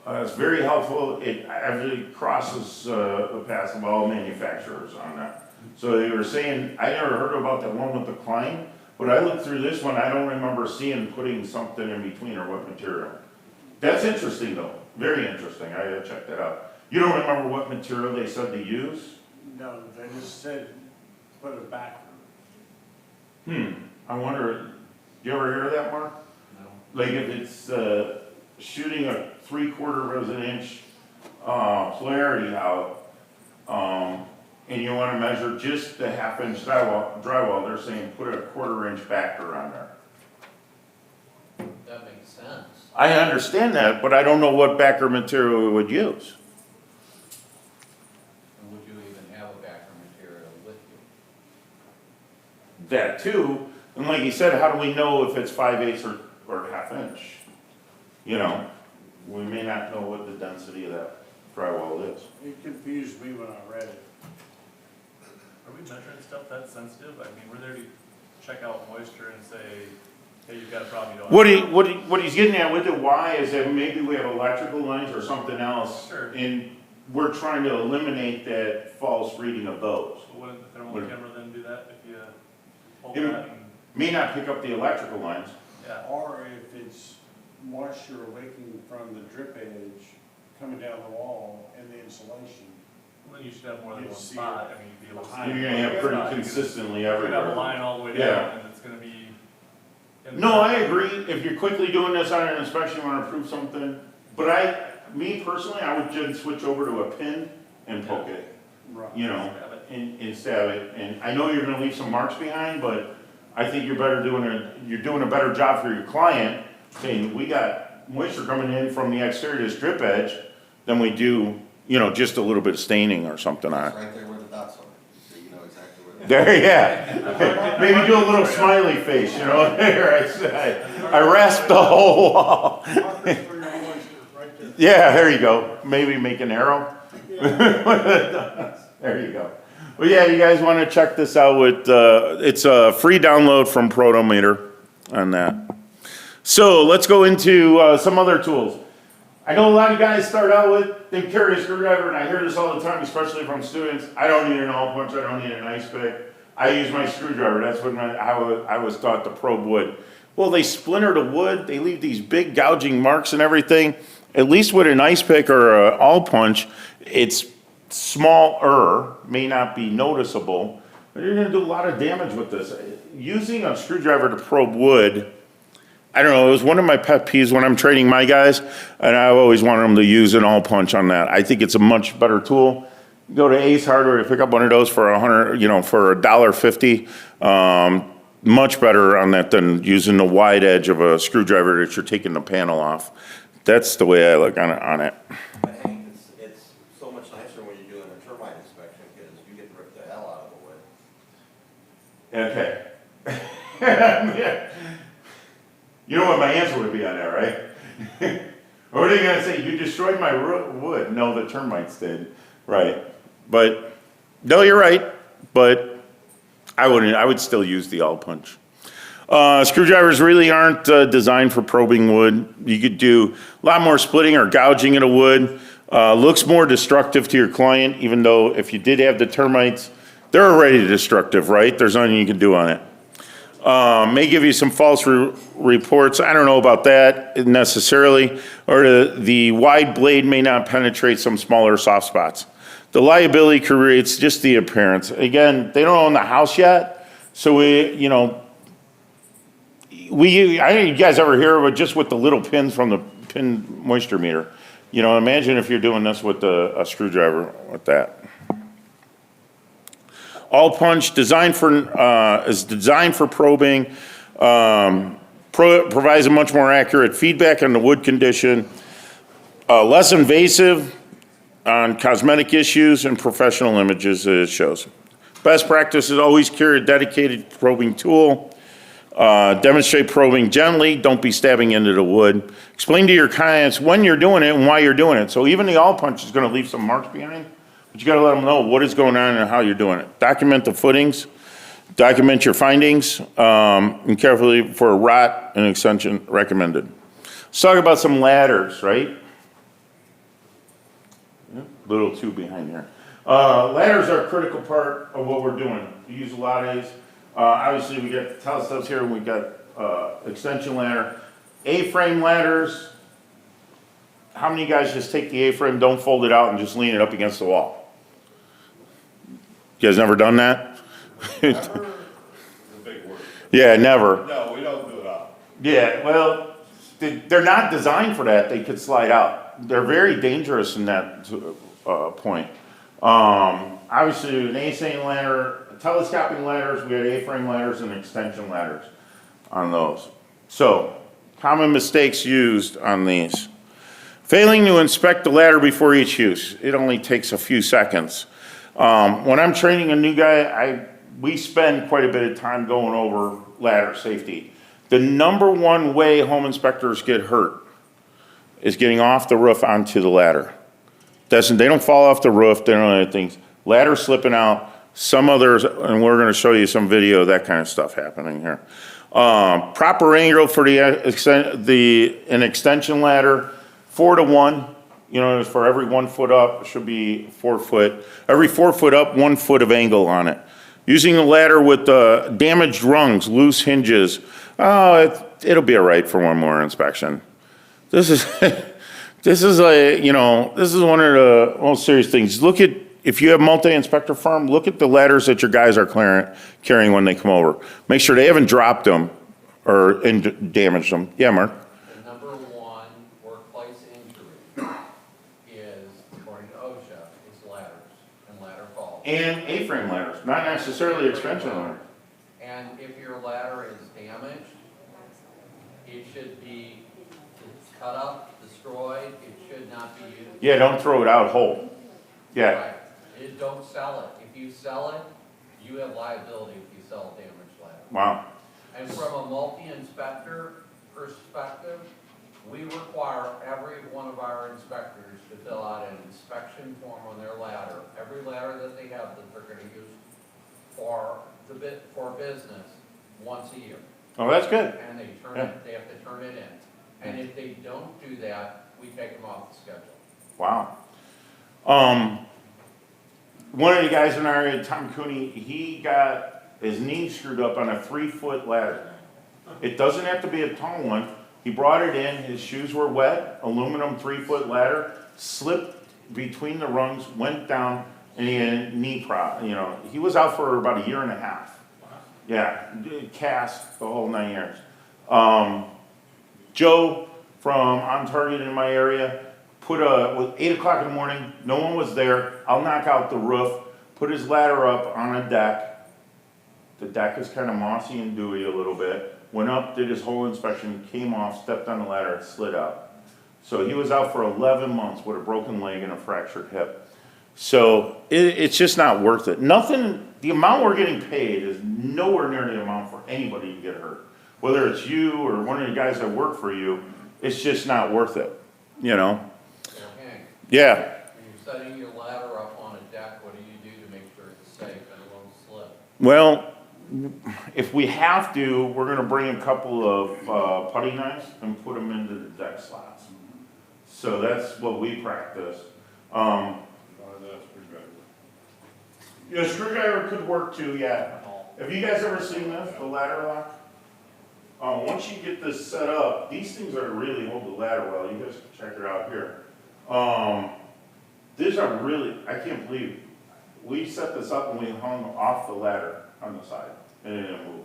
It's very helpful. It actually crosses the paths of all manufacturers on that. So they were saying, I never heard about that one with the Klein, but I looked through this one, I don't remember seeing putting something in between or what material. That's interesting though, very interesting. I gotta check that out. You don't remember what material they said to use? No, they just said, put it back. I wonder, you ever hear of that, Mark? No. Like if it's shooting a 3/4 of an inch polarity out, and you want to measure just the 1/2 inch drywall, they're saying put a 1/4 inch backer on there. That makes sense. I understand that, but I don't know what backer material we would use. And would you even have a backer material with you? That too, and like you said, how do we know if it's 5/8 or 1/2 inch? You know, we may not know what the density of that drywall is. It confused me when I read it. Are we measuring stuff that sensitive? I mean, we're there to check out moisture and say, hey, you've got a problem, you don't. What he's getting at with it, why, is that maybe we have electrical lines or something else. Sure. And we're trying to eliminate that false reading of those. So wouldn't the thermal camera then do that if you hold It that and, may not pick up the electrical lines. yeah. Or if it's moisture leaking from the drip edge coming down the wall and the insulation. Well, then you should have more than You one see spot. it I mean, you'd be able to behind see. You're gonna have pretty consistently You're gonna have a everywhere. line all the way Yeah. down and it's gonna be. No, I agree, if you're quickly doing this on an inspection, you wanna prove something, but me personally, I would just switch over to a pin and poke it, Right. you know, Stab it. and stab it, and I know you're gonna leave some marks behind, but I think you're doing a better job for your client, saying, we got moisture coming in from the exterior to this drip edge, than we do, just a little bit of staining or something on it. It's right there where the dots are, so you know exactly where they're. There, yeah. Maybe do a little smiley face, there, I rasped the whole wall. Markers for your moisture, right there. Yeah, there you go. Maybe make an arrow. There you go. Well, yeah, you guys want to check this out with, it's a free download from Protometer on that. So let's go into some other tools. I know a lot of guys start out with, they carry a screwdriver, and I hear this all the time, especially from students. I don't need an all punch, I don't need an ice pick. I use my screwdriver, that's what I was taught to probe wood. Well, they splinter the wood, they leave these big gouging marks and everything. At least with an ice pick or an all punch, it's smaller, may not be noticeable, but you're gonna do a lot of damage with this. Using a screwdriver to probe wood, I don't know, it was one of my pet peeves when I'm training my guys, and I always wanted them to use an all punch on that. I think it's a much better tool. Go to Ace Hardware to pick up one of those for for $1.50. Much better on that than using the wide edge of a screwdriver that you're taking the panel off. That's the way I look on it. But Hank, it's so much nicer when you're doing a termite inspection, because you get to rip the hell out of the wood. Okay. Yeah. You know what my answer would be on that, right? What are you gonna say? You destroyed my wood. No, the termites did. Right. But, no, you're right. But I would still use the all punch. Screwdrivers really aren't designed for probing wood. You could do a lot more splitting or gouging of the wood. Looks more destructive to your client, even though if you did have the termites, they're already destructive, right? There's nothing you can do on it. May give you some false reports. I don't know about that necessarily. Or the wide blade may not penetrate some smaller soft spots. The liability creates just the appearance. Again, they don't own the house yet, so you guys ever hear of it just with the little pins from the pin moisture meter? Imagine if you're doing this with a screwdriver with that. All punch is designed for probing, provides a much more accurate feedback on the wood condition, less invasive on cosmetic issues and professional images as it shows. Best practice is always carry a dedicated probing tool. Demonstrate probing gently, don't be stabbing into the wood. Explain to your clients when you're doing it and why you're doing it. So even the all punch is gonna leave some marks behind, but you gotta let them know what is going on and how you're doing it. Document the footings, document your findings, and carefully for a rot and extension recommended. Let's talk about some ladders, right? Little two behind here. Ladders are a critical part of what we're doing. We use a lot of these. Obviously, we got telescopes here, and we got extension ladder. A-frame ladders. How many guys just take the A-frame, don't fold it out, and just lean it up against the wall? You guys never done that? Never is a big word. Yeah, never. No, we don't do it out. Yeah, well, they're not designed for that. They could slide out. They're very dangerous in that point. Obviously, an A-frame ladder, telescoping ladders, we had A-frame ladders and extension ladders on those. So, common mistakes used on these. Failing to inspect the ladder before each use. It only takes a few seconds. When I'm training a new guy, we spend quite a bit of time going over ladder safety. The number one way home inspectors get hurt is getting off the roof onto the ladder. They don't fall off the roof, they don't do anything. Ladder slipping out, some others, and we're gonna show you some video of that kind of stuff happening here. Proper angle for an extension ladder, 4 to 1. For every 1 foot up, it should be 4 foot. Every 4 foot up, 1 foot of angle on it. Using the ladder with damaged rungs, loose hinges, it'll be all right for one more inspection. This is, this is one of the most serious things. If you have multi-inspector firm, look at the ladders that your guys are carrying when they come over. Make sure they haven't dropped them or damaged them. Yeah, Mark? The number one workplace injury is, according to OSHA, is ladders and ladder falls. And A-frame ladders, not necessarily extension ladders. And if your ladder is damaged, it should be cut up, destroyed, it should not be used. Yeah, don't throw it out whole. Yeah, Right. Don't sell it. If you sell it, you have liability if you sell a damaged ladder. wow. And from a multi-inspector perspective, we require every one of our inspectors to fill out an inspection form on their ladder. Every ladder that they have that they're gonna use for business once a year. Oh, that's good. And they have to turn it in. And if they don't do that, we take them off the schedule. Wow. One of the guys in our area, Tom Cooney, he got his knee screwed up on a 3-foot ladder. It doesn't have to be a tall one. He brought it in, his shoes were wet, aluminum 3-foot ladder, slipped between the rungs, went down, and he had a knee problem. He was out for about 1.5 years. Yeah, cast the whole 9 years. Joe from On Target in my area, with 8 o'clock in the morning, no one was there. I'll knock out the roof, put his ladder up on a deck. The deck is kind of mossy and dewy a little bit. Went up, did his whole inspection, came off, stepped on the ladder, it slid out. So he was out for 11 months with a broken leg and a fractured hip. So it's just not worth it. The amount we're getting paid is nowhere near the amount for anybody to get hurt. Whether it's you or one of the guys that work for you, it's just not worth it, Okay. Yeah. When you're setting your ladder up on a deck, what do you do to make sure it's safe and it won't slip? Well, if we have to, we're gonna bring a couple of putty knives and put them into the deck slots. So that's what we practice. Yeah, screwdriver could work too, yeah. Have you guys ever seen this, the ladder lock? Once you get this set up, these things are really hold the ladder well. You guys can check it out here. These are really, I can't believe, we set this up and we hung off the ladder on the side and it didn't move.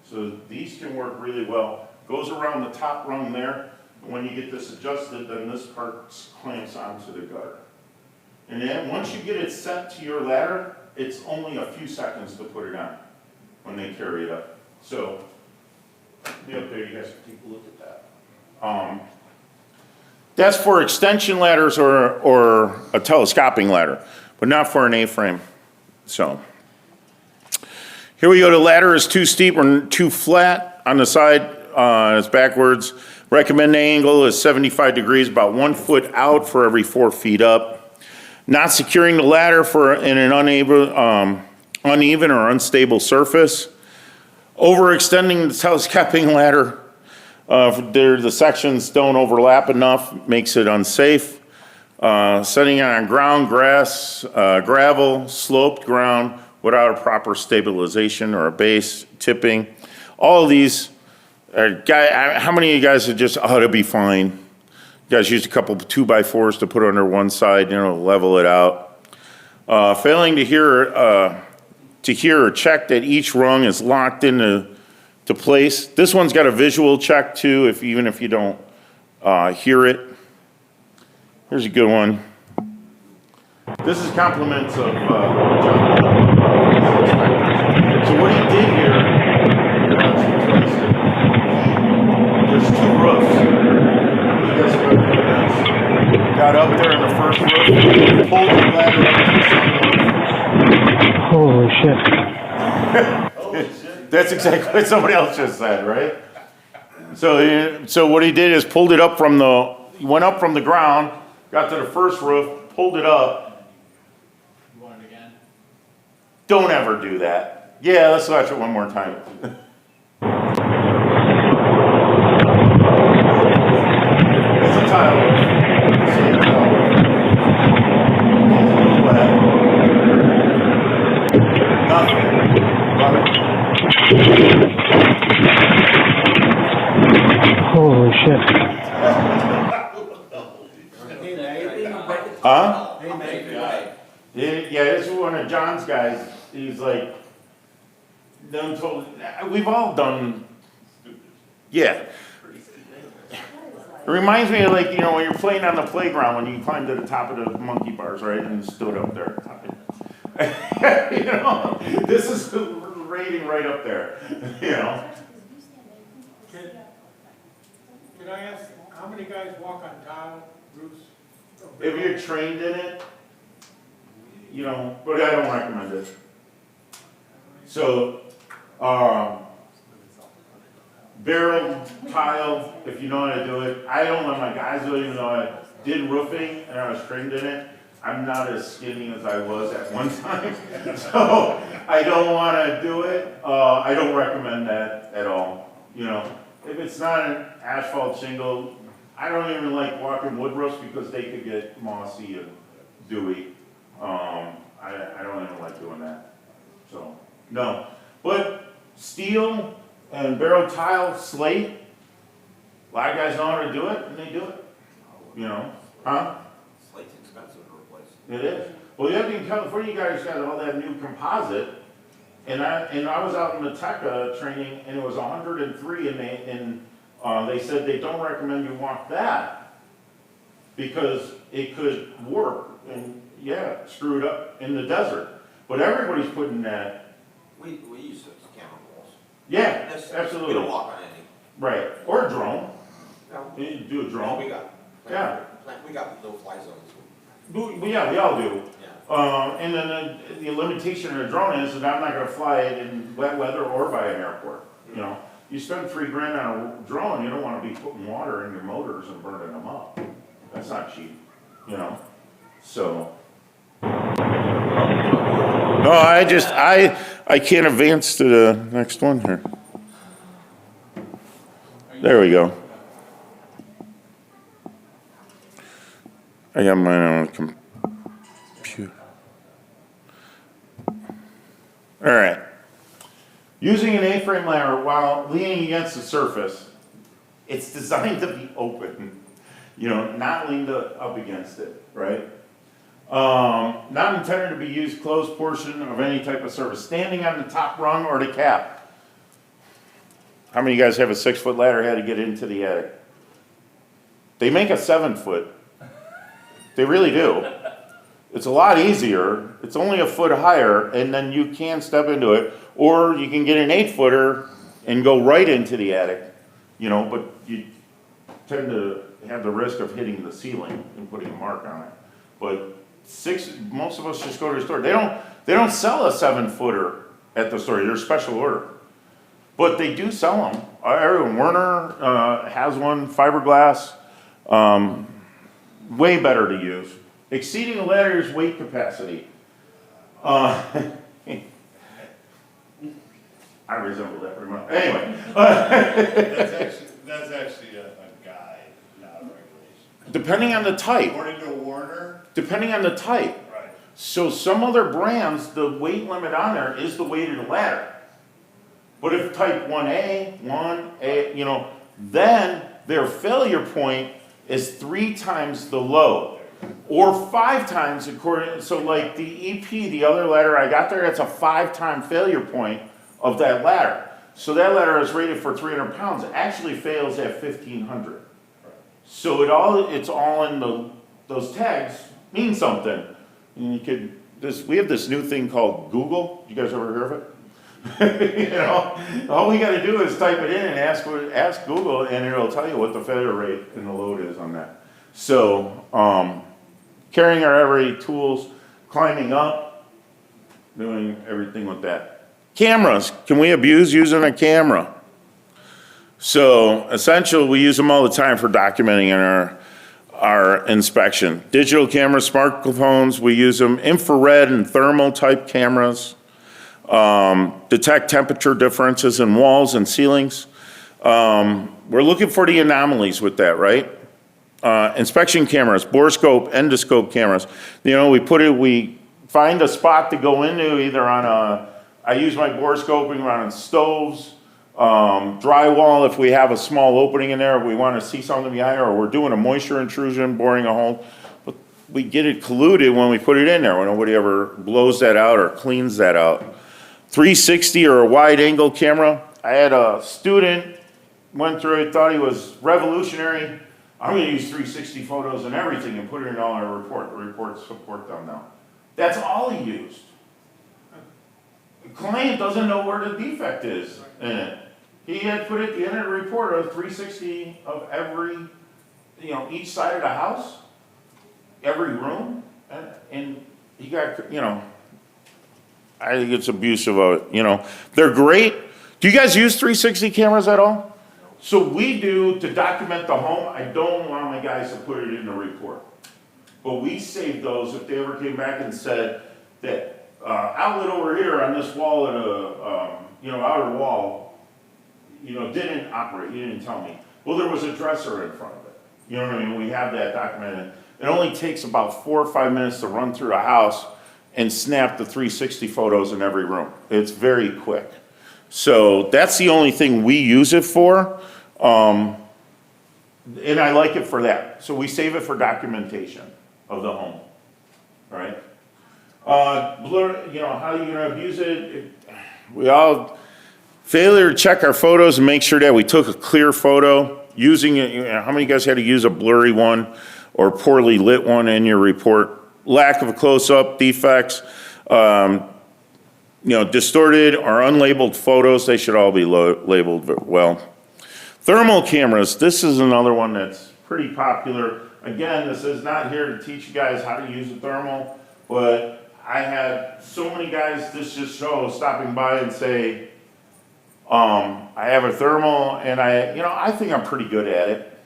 So these can work really well. Goes around the top rung there. When you get this adjusted, then this part clamps onto the gutter. And then once you get it set to your ladder, it's only a few seconds to put it on when they carry it up. So, be up there, you guys can take a look at that. That's for extension ladders or a telescoping ladder, but not for an A-frame. So, here we go. The ladder is too steep or too flat on the side. It's backwards. Recommended angle is 75 degrees, about 1 foot out for every 4 feet up. Not securing the ladder in an uneven or unstable surface. Overextending the telescoping ladder. The sections don't overlap enough, makes it unsafe. Setting it on ground, grass, gravel, sloped ground without a proper stabilization or a base, tipping. All of these, how many of you guys are just, oh, it'll be fine? You guys used a couple 2x4s to put under one side, level it out. Failing to hear or check that each rung is locked into place. This one's got a visual check too, even if you don't hear it. Here's a good one. This is compliments of John. So what he did here, there's 2 roofs. You guys have ever done this. Got up there in the first roof, pulled the ladder up to the second roof. Holy shit. That's exactly what somebody else just said, right? So what he did is pulled it up he went up from the ground, got to the first roof, pulled it up. You want it again? Don't ever do that. Yeah, let's watch it one more time. It's a tile roof. Same tile roof. It's a little wet. Nothing. Holy shit. Huh? Hey, mate. Yeah, this is one of John's guys. He's like, we've all done, yeah. It reminds me of when you're playing on the playground, when you climbed to the top of the monkey bars, right, and stood up there. This is rating right up there, Can I ask, how many guys walk on tile roofs? If you're trained in it, but I don't recommend it. So, barrel tile, if you know how to do it. I don't let my guys do it, even though I did roofing and I was trained in it. I'm not as skinny as I was at one time, so I don't want to do it. I don't recommend that at all. If it's not an asphalt shingle, I don't even like walking wood roofs because they could get mossy and dewy. I don't even like doing that. So, no. But steel and barrel tile, slate, a lot of guys know how to do it, and they do it. Huh? Slate's expensive to replace. It is. Well, you have to in California, you guys got all that new composite, and I was out in the TECA training, and it was 103, and they said they don't recommend you walk that because it could warp and screw it up in the desert. But everybody's putting that. We use those chemicals. Yeah, That's- absolutely. We don't walk on any. Right, or a drone. No. You do a We drone. got. Yeah. We got no fly zones. We all do. Yeah. And then the limitation of a drone is that I'm not gonna fly it in wet weather or by an airport, You spend $3,000 on a drone, you don't wanna be putting water in your motors and burning them up. That's not cheap, So. No, I can't advance to the next one here. There we go. I got mine on computer. All right. Using an A-frame ladder while leaning against the surface, it's designed to be open, not leaned up against it, right? Not intended to be used closed portion of any type of surface. Standing on the top rung or the cap. How many of you guys have a 6-foot ladder had to get into the attic? They make a 7-foot. They really do. It's a lot easier. It's only a foot higher, and then you can step into it. Or you can get an 8-footer and go right into the attic, but you tend to have the risk of hitting the ceiling and putting a mark on it. But most of us just go to the store. They don't sell a 7-footer at the store. They're a special order. But they do sell them. Werner has one, fiberglass, way better to use. Exceeding the ladder's weight capacity. I resemble that pretty much. Anyway. That's actually a guide, not a regulation. Depending on the type. According to Warner. Depending on the type. Right. So some other brands, the weight limit on there is the weight of the ladder. But if type 1A, then their failure point is 3 times the load. Or 5 times so like the EP, the other ladder I got there, that's a 5-time failure point of that ladder. So that ladder is rated for 300 pounds. It actually fails at 1,500. So it's all in those tags mean something. And we have this new thing called Google. You guys ever heard of it? All we got to do is type it in and ask Google, and it'll tell you what the failure rate and the load is on that. So, carrying our everyday tools, climbing up, doing everything with that. Cameras. Can we abuse using a camera? So, essentially, we use them all the time for documenting in our inspection. Digital cameras, smartphones, we use them. Infrared and thermal type cameras. Detect temperature differences in walls and ceilings. We're looking for the anomalies with that, right? Inspection cameras, borescope, endoscope cameras. We find a spot to go into either I use my borescoping on stoves, drywall if we have a small opening in there, we want to see something behind it, or we're doing a moisture intrusion, boring a hole. But we get it colluded when we put it in there, when nobody ever blows that out or cleans that out. 360 or a wide angle camera. I had a student went through it, thought he was revolutionary. I'm going to use 360 photos and everything and put it in all our report. The reports support them now. That's all he used. The client doesn't know where the defect is in it. He had put at the end of the report a 360 of every, each side of the house, every room, and he got, I think it's abusive of it, They're great. Do you guys use 360 cameras at all? So we do to document the home. I don't want my guys to put it in the report. But we save those if they ever came back and said that outlet over here on this wall at outer wall, didn't operate. You didn't tell me. Well, there was a dresser in front of it. You know what I mean? We have that documented. It only takes about 4 or 5 minutes to run through a house and snap the 360 photos in every room. It's very quick. So that's the only thing we use it for. And I like it for that. So we save it for documentation of the home, right? Blur, how are you gonna abuse it? We all failure to check our photos and make sure that we took a clear photo. Using it, how many of you guys had to use a blurry one or poorly lit one in your report? Lack of a close-up, defects, distorted or unlabeled photos, they should all be labeled well. Thermal cameras, this is another one that's pretty popular. Again, this is not here to teach you guys how to use a thermal, but I had so many guys this just shows stopping by and say, I have a thermal and I think I'm pretty good at it.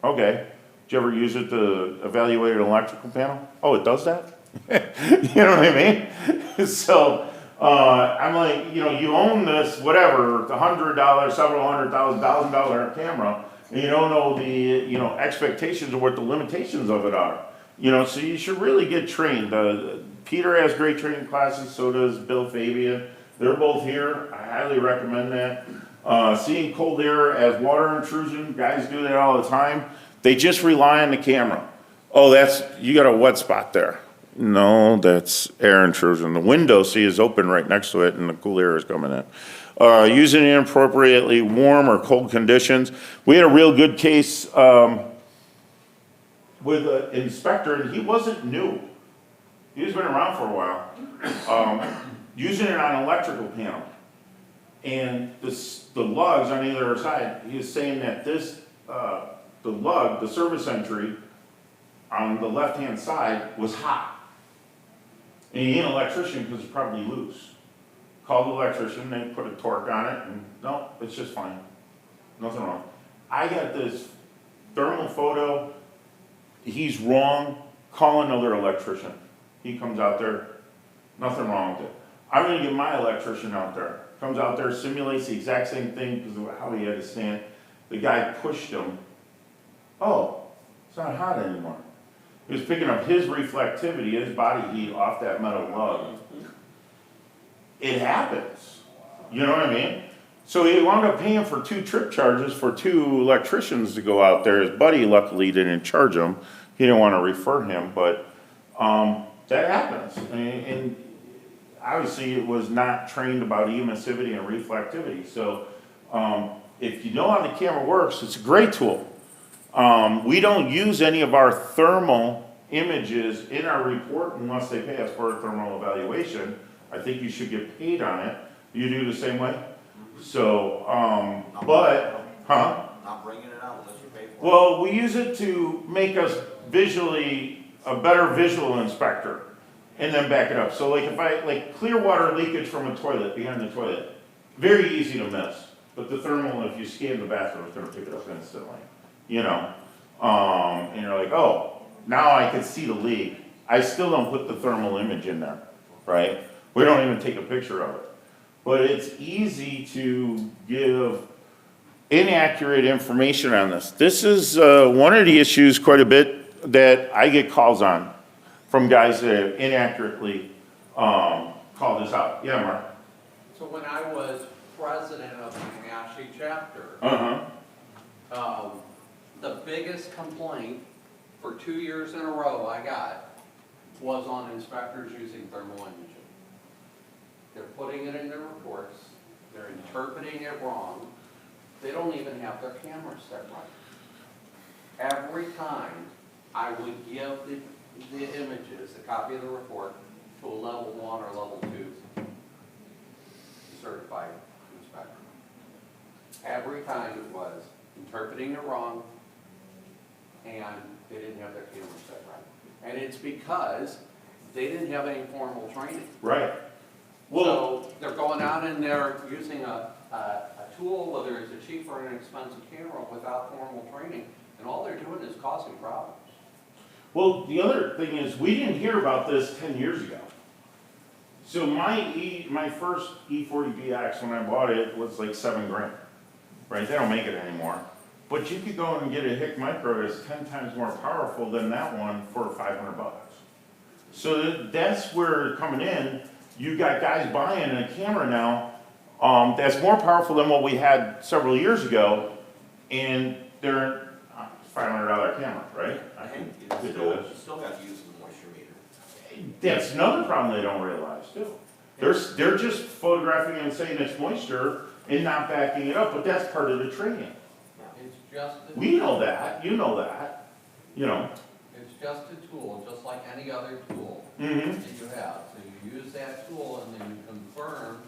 Okay. Did you ever use it to evaluate an electrical panel? Oh, it does that? You know what I mean? So, I'm like, you know, you own this, whatever, the $100, several $100,000 camera, and you don't know the, you know, expectations or what the limitations of it are. You know, so you should really get trained. Peter has great training classes, so does Bill Fabian. They're both here. I highly recommend that. Seeing cold air as water intrusion, guys do that all the time. They just rely on the camera. Oh, you got a wet spot there. No, that's air intrusion. The window, see, is open right next to it and the cool air is coming in. Using inappropriately warm or cold conditions. We had a real good case with an inspector, and he wasn't new. He's been around for a while. Using it on an electrical panel. And the lugs on either side, he was saying that the lug, the service entry on the left-hand side was hot. And he ain't an electrician because it's probably loose. Called the electrician, they put a torque on it, and no, it's just fine. Nothing wrong. I got this thermal photo. He's wrong. Call another electrician. He comes out there, nothing wrong with it. I'm gonna get my electrician out there. Comes out there, simulates the exact same thing because of how he had to stand. The guy pushed him. Oh, it's not hot anymore. He was picking up his reflectivity, his body heat off that metal lug. It happens. You know what I mean? So he wound up paying for 2 trip charges for 2 electricians to go out there. His buddy luckily didn't charge him. He didn't want to refer him, but that happens. And obviously it was not trained about emissivity and reflectivity. So if you know how the camera works, it's a great tool. We don't use any of our thermal images in our report unless they pay us for a thermal evaluation. I think you should get paid on it. You do the same way? So, Not bringing it out unless you pay for it. well, we use it to make us visually, a better visual inspector, and then back it up. So like if like clear water leakage from a toilet, behind the toilet, very easy to miss. But the thermal, if you scan the bathroom, it's gonna pick it up instantly, you know? And you're like, oh, now I can see the leak. I still don't put the thermal image in there, right? We don't even take a picture of it. But it's easy to give inaccurate information on this. This is one of the issues quite a bit that I get calls on from guys that have inaccurately called this out. Yeah, Mark? So when I was president of the Comanche chapter, the biggest complaint for 2 years in a row I got was on inspectors using thermal imaging. They're putting it in their reports, they're interpreting it wrong, they don't even have their cameras set right. Every time I would give the images, a copy of the report, to a level 1 or level 2 certified inspector. Every time it was interpreting it wrong, and they didn't have their cameras set right. And it's because they didn't have any formal training. Right. So they're going out and they're using a tool, whether it's a cheap or an expensive camera, without formal training, and all they're doing is causing problems. Well, the other thing is, we didn't hear about this 10 years ago. So my first E40BX, when I bought it, was like $7 grand, right? They don't make it anymore. But you could go and get a Hick Micro that's 10 times more powerful than that one for $500. So that's where coming in, you got guys buying a camera now that's more powerful than what we had several years ago, and they're $500 camera, right? And you still got to use the moisture meter. That's another problem they don't realize too. They're just photographing and saying it's moisture and not backing it up, but that's part of the training. It's just a We know that, you know that, you know. It's just a tool, just like any other tool Mm-hmm. that you have. So you use that tool and then you confirm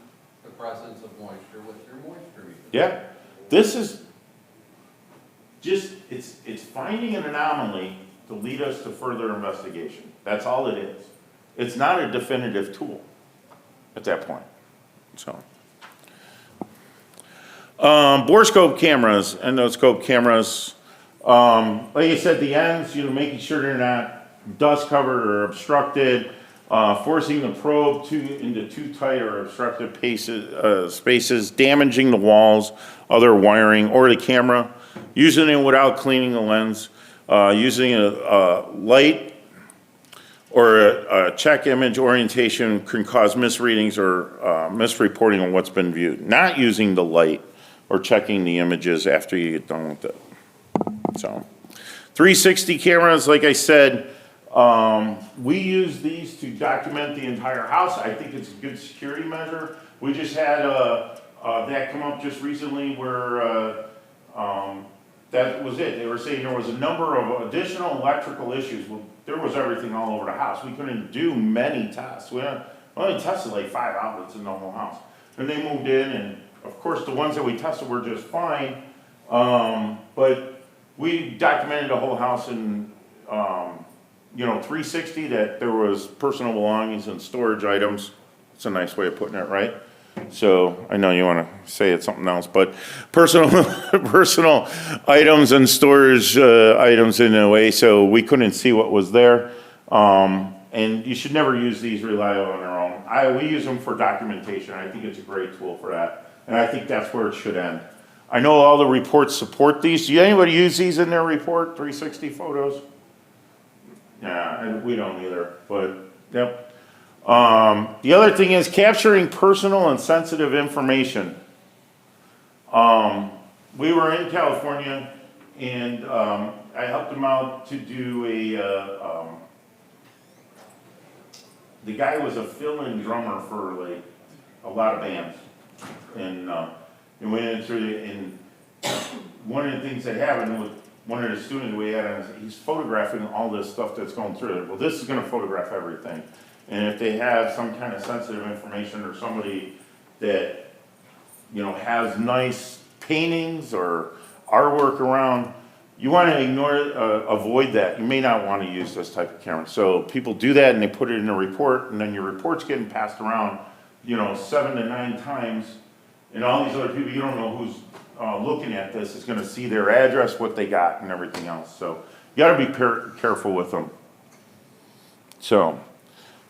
the presence of moisture with your moisture meter. Yeah, this is just, it's finding an anomaly to lead us to further investigation. That's all it is. It's not a definitive tool at that point, so. Borescope cameras, endoscope cameras, like I said, the ends, you know, making sure they're not dust covered or obstructed, forcing the probe into too tight or obstructed spaces, damaging the walls, other wiring, or the camera, using it without cleaning the lens, using a light or a check image orientation can cause misreadings or misreporting on what's been viewed. Not using the light or checking the images after you get done with it. So, 360 cameras, like I said, we use these to document the entire house. I think it's a good security measure. We just had that come up just recently where that was it. They were saying there was a number of additional electrical issues. Well, there was everything all over the house. We couldn't do many tests. We only tested like 5 outlets in the whole house. And they moved in, and of course the ones that we tested were just fine. But we documented the whole house in 360 that there was personal belongings and storage items. It's a nice way of putting it, right? So I know you want to say it's something else, but personal items and storage items in a way, so we couldn't see what was there. And you should never use these rely on their own. We use them for documentation. I think it's a great tool for that, and I think that's where it should end. I know all the reports support these. Do anybody use these in their report, 360 photos? Yeah, we don't either, but yep. The other thing is capturing personal and sensitive information. We were in California and I helped them out to do the guy was a fill-in drummer for like a lot of bands. And went in through and one of the things that happened with one of the students we had, he's photographing all this stuff that's going through it. Well, this is gonna photograph everything. And if they have some kind of sensitive information or somebody that, has nice paintings or artwork around, you want to avoid that. You may not want to use this type of camera. So people do that and they put it in a report, and then your report's getting passed around, 7 to 9 times. And all these other people, you don't know who's looking at this, is going to see their address, what they got, and everything else. So you got to be careful with them. So.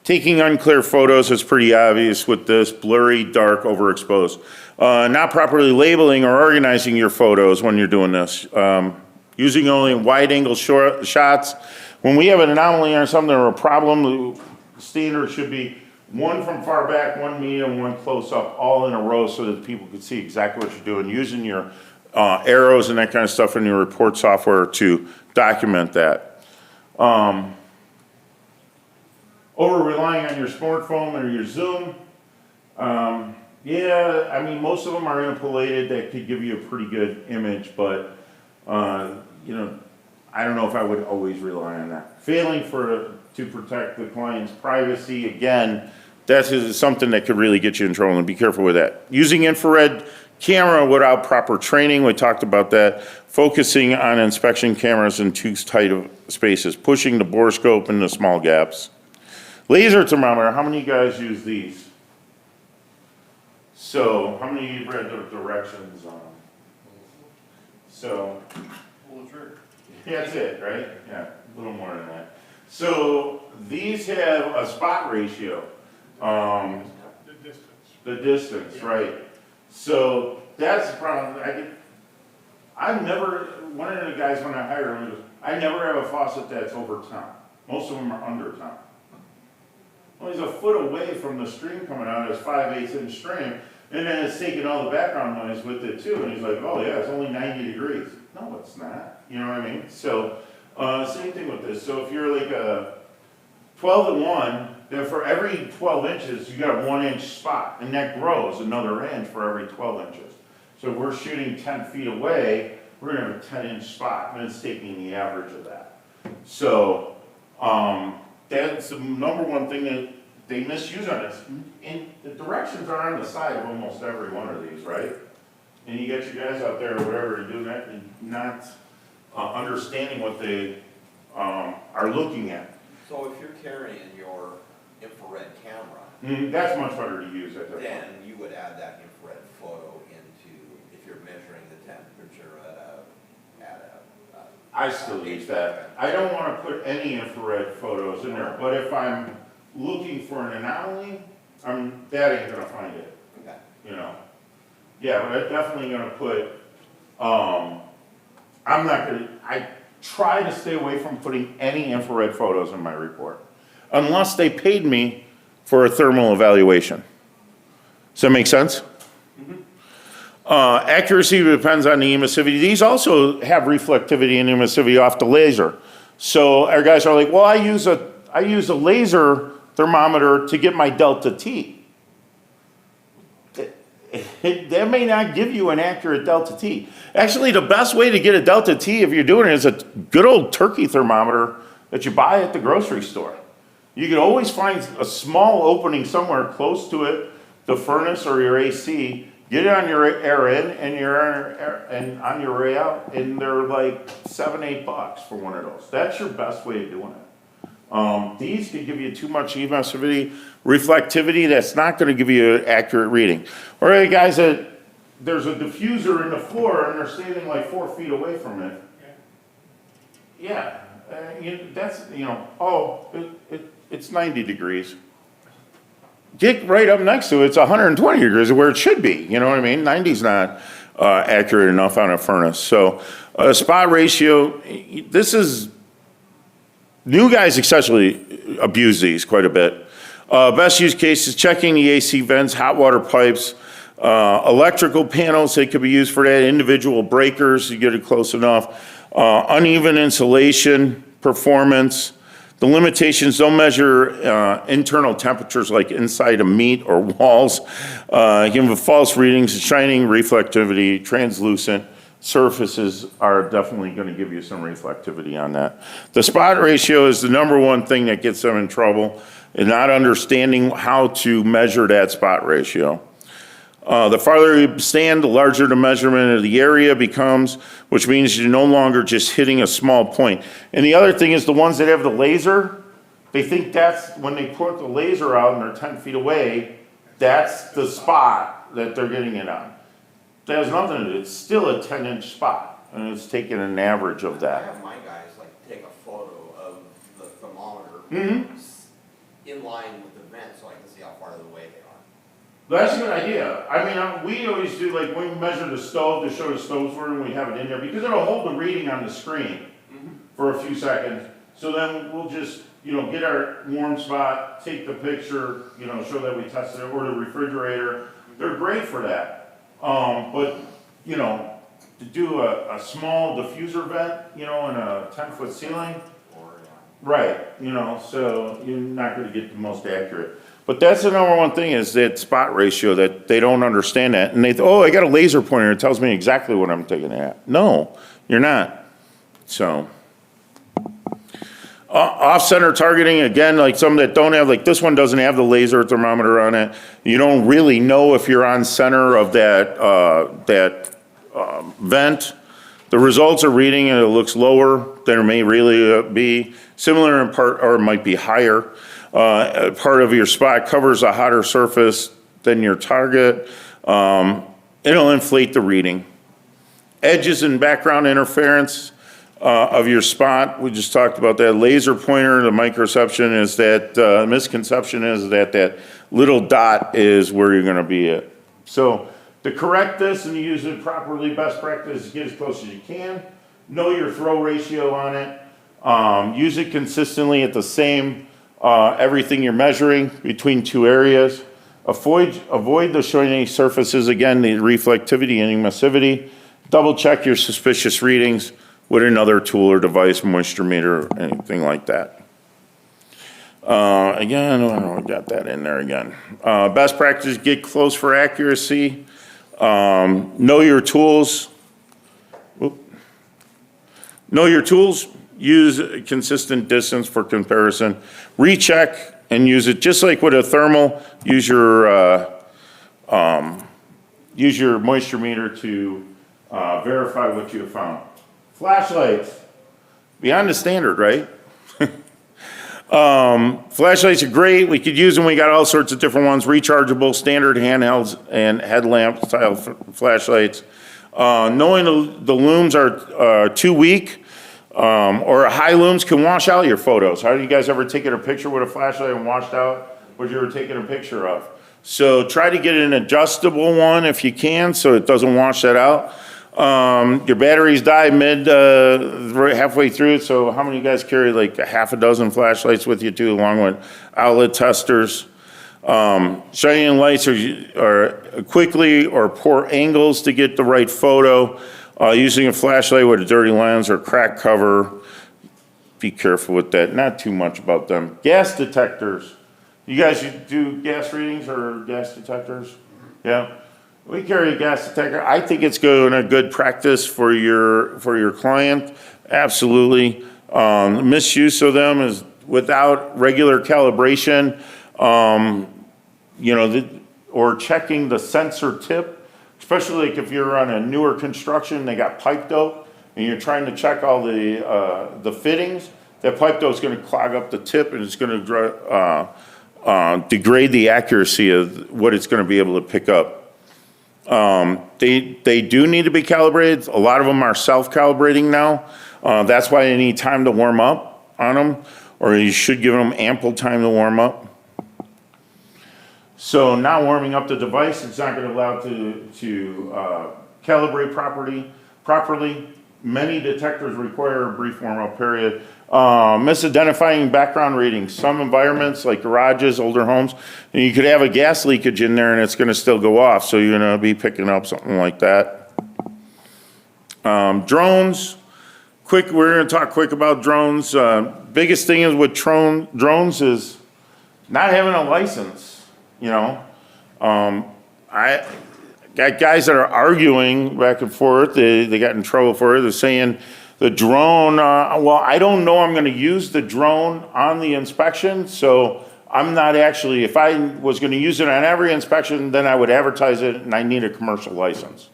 Taking unclear photos is pretty obvious with this, blurry, dark, overexposed. Not properly labeling or organizing your photos when you're doing this. Using only wide angle shots. When we have an anomaly or something or a problem, the standard should be one from far back, one medium, one close up, all in a row so that people can see exactly what you're doing. Using your arrows and that kind of stuff in your report software to document that. Over relying on your smartphone or your Zoom. Most of them are interpolated that could give you a pretty good image, but I don't know if I would always rely on that. Failing to protect the client's privacy, again, that is something that could really get you in trouble, and be careful with that. Using infrared camera without proper training, we talked about that. Focusing on inspection cameras in too tight of spaces, pushing the borescope into small gaps. Laser thermometer, how many of you guys use these? So, how many of you read the directions on them? So, that's it, right? Yeah, a little more than that. So, these have a spot ratio. The distance. The distance, right. So, that's the problem. One of the guys when I hired him, I never have a faucet that's over 10. Most of them are under 10. Well, he's a foot away from the stream coming out, it's 5/8 inch stream, and then it's taking all the background noise with it too, and he's like, oh yeah, it's only 90 degrees. No, it's not, you know what I mean? So, same thing with this. So if you're like a 12-1, then for every 12 inches, you got a 1 inch spot, and that grows another inch for every 12 inches. So if we're shooting 10 feet away, we're gonna have a 10 inch spot, and it's taking the average of that. So, that's the number one thing that they misuse on this. And the directions are on the side of almost every one of these, right? And you get your guys out there or whatever doing that and not understanding what they are looking at. So if you're carrying your infrared camera, That's much harder to use at that point. then you would add that infrared photo into, if you're measuring the temperature at a I still use that. I don't want to put any infrared photos in there, but if I'm looking for an anomaly, that ain't gonna find it, Okay. you know? Yeah, but I'm definitely gonna put, I try to stay away from putting any infrared photos in my report, unless they paid me for a thermal evaluation. Does that make sense? Accuracy depends on the emissivity. These also have reflectivity and emissivity off the laser. So our guys are like, well, I use a laser thermometer to get my delta T. That may not give you an accurate delta T. Actually, the best way to get a delta T if you're doing it is a good old turkey thermometer that you buy at the grocery store. You can always find a small opening somewhere close to it, the furnace or your AC. Get it on your air in and on your way out, and they're like $7, $8 for one of those. That's your best way of doing it. These could give you too much emissivity, reflectivity. That's not going to give you an accurate reading. All right, guys, there's a diffuser in the floor, and they're standing like 4 feet away from it. Yeah, it's 90 degrees. Get right up next to it, it's 120 degrees where it should be, you know what I mean? 90's not accurate enough on a furnace. So spot ratio, new guys especially abuse these quite a bit. Best use case is checking the AC vents, hot water pipes, electrical panels, they could be used for that, individual breakers, you get it close enough, uneven insulation, performance. The limitations don't measure internal temperatures like inside a meat or walls. Give false readings, shining, reflectivity, translucent. Surfaces are definitely going to give you some reflectivity on that. The spot ratio is the #1 thing that gets them in trouble, and not understanding how to measure that spot ratio. The farther you stand, the larger the measurement of the area becomes, which means you're no longer just hitting a small point. And the other thing is the ones that have the laser, they think that's, when they put the laser out and they're 10 feet away, that's the spot that they're getting it on. That has nothing to do, it's still a 10-inch spot, and it's taking an average of I that. have my guys like take a photo of the thermometer in line with the vent so I can see how far away they are. That's a good idea. I mean, we always do, like, when we measure the stove to show the stoves were, and we have it in there, because it'll hold the reading on the screen for a few seconds. So then we'll just, get our warm spot, take the picture, show that we tested it, or the refrigerator. They're great for that. But, to do a small diffuser vent, in a 10-foot ceiling, right, so you're not gonna get the most accurate. But that's the #1 thing is that spot ratio, that they don't understand that. And they I got a laser pointer, it tells me exactly what I'm taking it at. No, you're not. So. Off-center targeting, again, like some that don't have, like this one doesn't have the laser thermometer on it. You don't really know if you're on center of that vent. The results are reading and it looks lower than it may really be. Similar in part, or it might be higher. Part of your spot covers a hotter surface than your target. It'll inflate the reading. Edges and background interference of your spot, we just talked about that. Laser pointer, the microception is that, misconception is that little dot is where you're gonna be at. So to correct this and use it properly, best practice is get as close as you can. Know your throw ratio on it. Use it consistently at the same, everything you're measuring between two areas. Avoid the shiny surfaces, again, the reflectivity and emissivity. Double check your suspicious readings with another tool or device, moisture meter, anything like that. Again, I got that in there again. Best practice, get close for accuracy. Know your tools. Know your tools. Use a consistent distance for comparison. Recheck and use it just like with a thermal. Use your moisture meter to verify what you have found. Flashlights, beyond the standard, right? Flashlights are great. We could use them. We got all sorts of different ones, rechargeable, standard handhelds, and headlamp style flashlights. Knowing the looms are too weak, Or high looms can wash out your photos. How do you guys ever taken a picture with a flashlight and washed out what you were taking a picture of? So try to get an adjustable one if you can, so it doesn't wash that out. Your batteries die right halfway through, so how many of you guys carry like a half a dozen flashlights with you too, along with outlet testers? Shining lights are quickly or poor angles to get the right photo. Using a flashlight with a dirty lens or crack cover, be careful with that. Not too much about them. Gas detectors. You guys do gas readings or gas detectors? Yeah. We carry a gas detector. I think it's good practice for your client. Absolutely. Misuse of them is without regular calibration, or checking the sensor tip. Especially like if you're on a newer construction, they got pipe dope, and you're trying to check all the fittings. That pipe dope is going to clog up the tip, and it's going to degrade the accuracy of what it's going to be able to pick up. They do need to be calibrated. A lot of them are self-calibrating now. That's why you need time to warm up on them, or you should give them ample time to warm up. So not warming up the device, it's not going to allow it to calibrate properly. Many detectors require a brief warm-up period. Misidentifying background readings. Some environments, like garages, older homes, and you could have a gas leakage in there and it's going to still go off, so you're going to be picking up something like that. Drones. We're going to talk quick about drones. Biggest thing is with drones is not having a license. I got guys that are arguing back and forth. They got in trouble for it. They're saying the drone, well, I don't know I'm going to use the drone on the inspection, so I'm not actually, if I was going to use it on every inspection, then I would advertise it and I need a commercial license.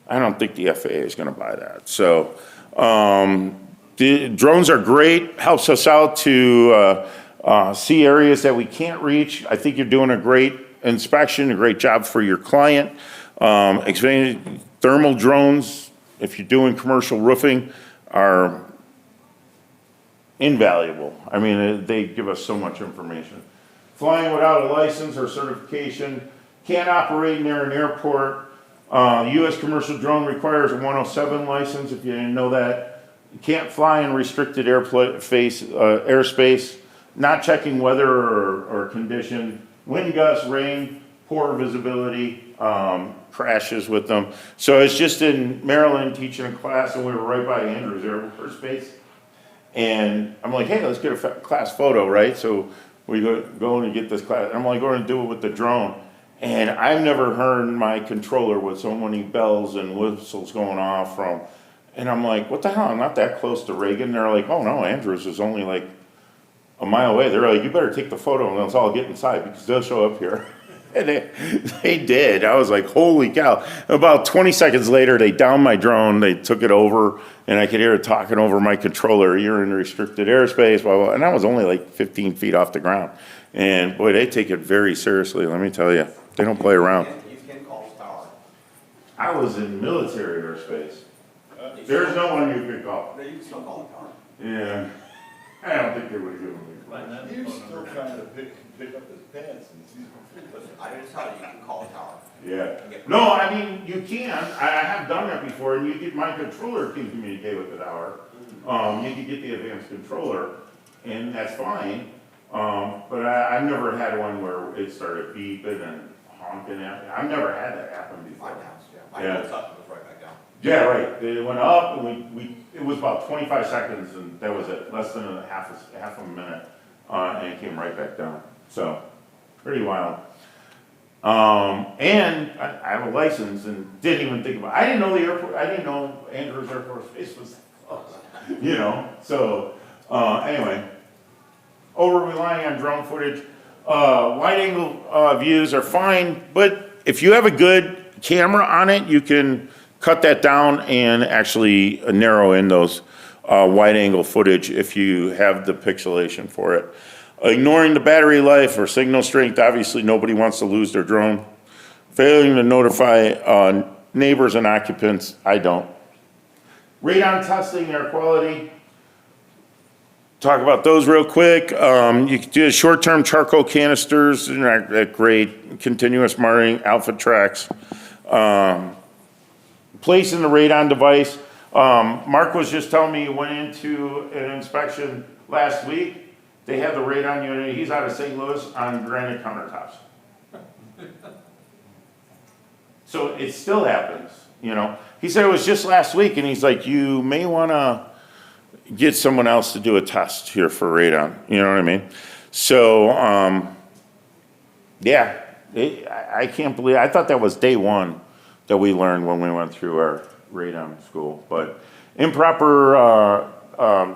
I don't think the FAA is going to buy that. So the drones are great, helps us out to see areas that we can't reach. I think you're doing a great inspection, a great job for your client. Thermal drones, if you're doing commercial roofing, are invaluable. I mean, they give us so much information. Flying without a license or certification, can't operate near an airport. U.S. commercial drone requires a 107 license, if you didn't know that. You can't fly in restricted airspace. Not checking weather or condition, wind gusts, rain, poor visibility, crashes with them. So it's just in Maryland teaching a class, and we were right by Andrews Air Force Base. And I'm like, hey, let's get a class photo, right? So we go and get this class. I'm like, going to do it with the drone. And I've never heard my controller with so many bells and whistles going off from, and I'm like, what the hell? I'm not that close to Reagan. They're like, oh no, Andrews is only like a mile away. They're like, you better take the photo and let's all get inside because they'll show up here. And they did. I was like, holy cow. About 20 seconds later, they downed my drone, they took it over, and I could hear it talking over my controller. You're in restricted airspace, blah, blah. And I was only like 15 feet off the ground. And boy, they take it very seriously, let me tell you. They don't play around. You can call the tower. I was in military airspace. There's no one you could call. No, you can still call the tower. Yeah. I don't think they would have given me. Right, that's He was the phone still number. trying to pick up his pants and see. Listen, I didn't tell you, you can call the tower. Yeah. No, I mean, you can. I have done that before, and you get, my controller can communicate with the tower. You can get the advanced controller, and that's fine. But I've never had one where it started beeping and honking at me. I've never had that happen before. Mine has, yeah. Yeah. Mine goes up and goes right back down. Yeah, right. It went up, and it was about 25 seconds, and that was it. Less than half a minute, and it came right back down. So, pretty wild. And I have a license and didn't even think about it. I didn't know the airport, I didn't know Andrews Air Force Base was close, So, anyway, over relying on drone footage. Wide angle views are fine, but if you have a good camera on it, you can cut that down and actually narrow in those wide angle footage if you have the pixelation for it. Ignoring the battery life or signal strength, obviously nobody wants to lose their drone. Failing to notify neighbors and occupants, I don't. Radon testing, air quality. Talk about those real quick. You can do short-term charcoal canisters, they're not that great. Continuous monitoring, alpha tracks. Placing the radon device. Mark was just telling me he went into an inspection last week. They had the radon unit, he's out of St. Louis, on granite countertops. So it still happens, you know. He said it was just last week, and he's like, you may wanna get someone else to do a test here for radon, you know what I mean? So, yeah, I can't believe, I thought that was day one that we learned when we went through our radon school, but improper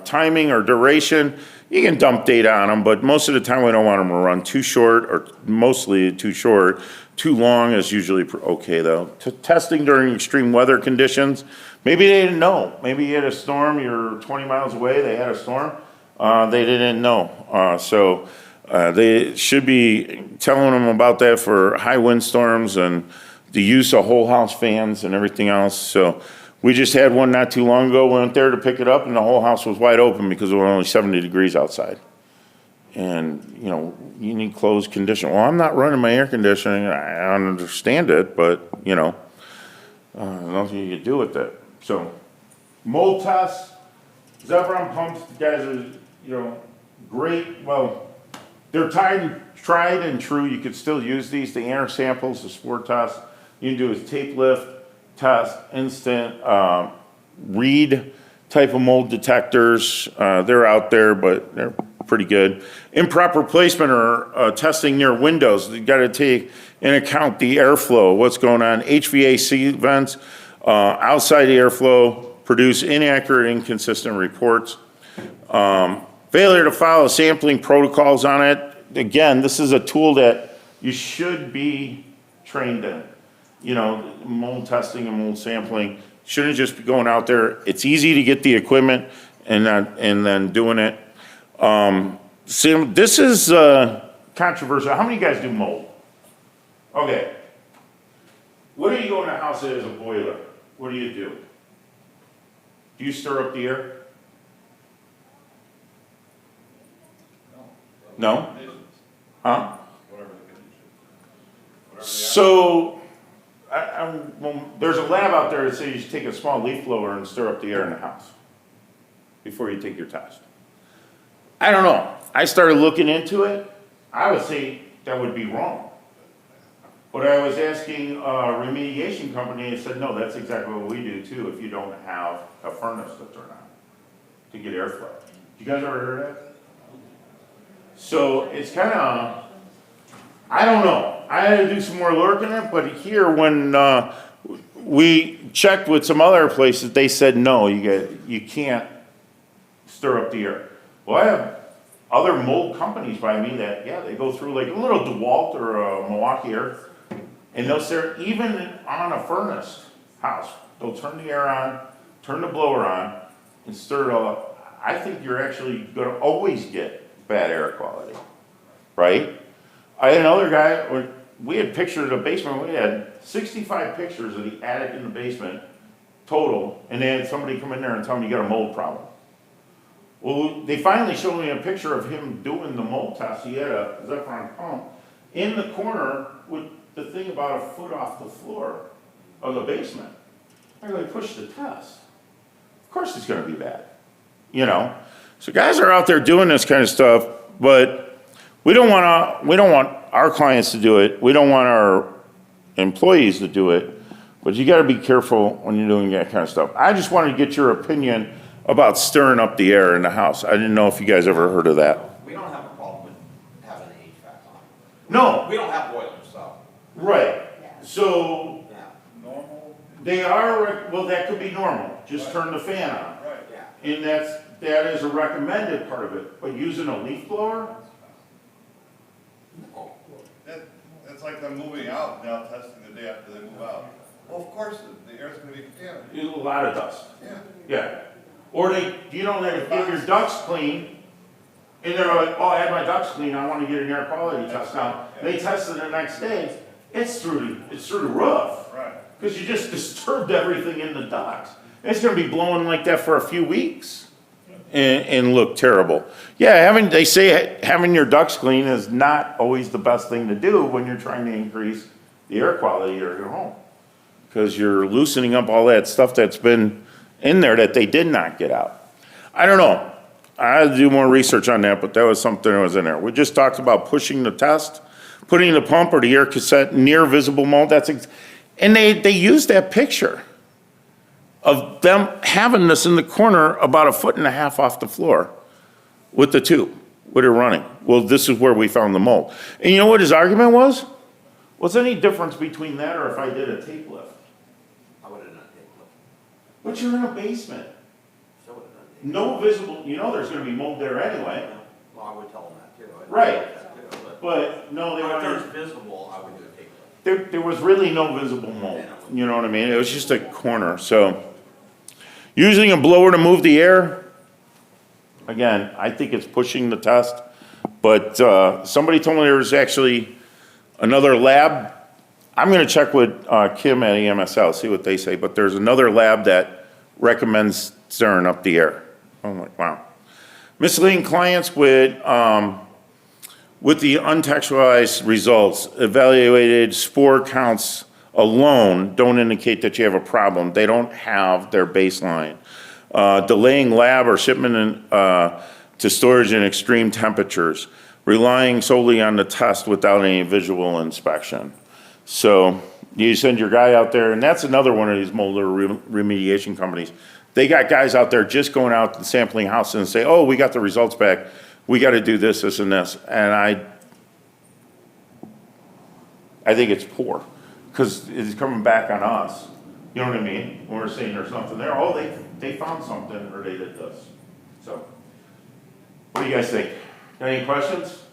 timing or duration, you can dump data on them, but most of the time we don't want them to run too short, or mostly too short. Too long is usually okay though. Testing during extreme weather conditions, maybe they didn't know. Maybe you had a storm, you're 20 miles away, they had a storm, they didn't know. So they should be telling them about that for high wind storms and the use of whole house fans and everything else. So we just had one not too long ago, went there to pick it up, and the whole house was wide open because it was only 70 degrees outside. And, you know, you need closed condition. Well, I'm not running my air conditioning. I understand it, but, you know, nothing you can do with it. So, mold tests, Zephyron pumps, the guys are, you know, great. Well, they're tried and true. You could still use these. The air samples, the spore test, you can do is tape lift test, instant, read type of mold detectors. They're out there, but they're pretty good. Improper placement or testing near windows. You got to take in account the airflow, what's going on. HVAC vents, outside airflow, produce inaccurate, inconsistent reports. Failure to follow sampling protocols on it. Again, this is a tool that you should be trained in. You know, mold testing and mold sampling shouldn't just be going out there. It's easy to get the equipment and then doing it. This is controversial. How many guys do mold? Okay. What do you go in a house that has a boiler? What do you do? Do you stir up the air? No? Huh? So, well, there's a lab out there that says you should take a small leaf blower and stir up the air in the house before you take your test. I don't know. I started looking into it. I would say that would be wrong. But I was asking a remediation company, and said, no, that's exactly what we do too if you don't have a furnace to turn on to get airflow. You guys ever heard of that? So it's kind of, I don't know. I had to do some more looking in it, but here when we checked with some other places, they said, no, you can't stir up the air. Well, I have other mold companies by me that, yeah, they go through like a little DeWalt or a Milwaukee Air, and they'll stir, even on a furnace house, they'll turn the air on, turn the blower on, and stir it all up. I think you're actually gonna always get bad air quality, right? I had another guy, we had pictures of the basement, we had 65 pictures of the attic in the basement total, and they had somebody come in there and tell me you got a mold problem. Well, they finally showed me a picture of him doing the mold test. He had a Zephyron pump in the corner with the thing about a foot off the floor of the basement. I really pushed the test. Of course it's gonna be bad, you know? So guys are out there doing this kind of stuff, but we don't want our clients to do it. We don't want our employees to do it, but you gotta be careful when you're doing that kind of stuff. I just wanted to get your opinion about stirring up the air in the house. I didn't know if you guys ever heard of that. We don't have a problem with having an HVAC on. No, We don't have boilers, so. right. So Yeah. Normal, they are, well, that could be normal. Just turn the fan on. right. Yeah. And that is a recommended part of it. But using a leaf blower, No. That's like them moving out, now testing the day after they move out. Well, of course, the air's gonna be contaminated. a lot of dust. Yeah. Yeah. Or you know that if your duct's clean, and they're like, oh, I had my ducts clean, I want to get an air quality test now. They test it the next day, it's through the roof. Right. Because you just disturbed everything in the ducts. It's gonna be blowing like that for a few weeks and look terrible. Yeah, they say having your ducts clean is not always the best thing to do when you're trying to increase the air quality of your home. Because you're loosening up all that stuff that's been in there that they did not get out. I don't know. I had to do more research on that, but that was something that was in there. We just talked about pushing the test, putting the pump or the air cassette near visible mold. And they used that picture of them having this in the corner about 1.5 feet off the floor with the tube, with it running. Well, this is where we found the mold. And you know what his argument was? What's any difference between that or if I did a tape lift? I would have not taken it. But you're in a basement. So would have not taken it. No visible, you know there's gonna be mold there anyway. Well, I would tell them that too. I'd Right. tell them that too, But no, they But if wanted, there's visible, I would do a tape lift. there was really no visible mold. You know what I mean? It was just a corner, so. Using a blower to move the air, again, I think it's pushing the test. But somebody told me there was actually another lab. I'm gonna check with Kim at EMSL, see what they say, but there's another lab that recommends stirring up the air. I'm like, wow. Misleading clients with the untextualized results, evaluated spore counts alone don't indicate that you have a problem. They don't have their baseline. Delaying lab or shipment to storage in extreme temperatures, relying solely on the test without any visual inspection. So you send your guy out there, and that's another one of these mold remediation companies. They got guys out there just going out and sampling houses and say, oh, we got the results back. We got to do this, this, and this. And I think it's poor because it's coming back on us. You know what I mean? When we're saying there's something there, oh, they found something or they did this. So what do you guys think? Got any questions?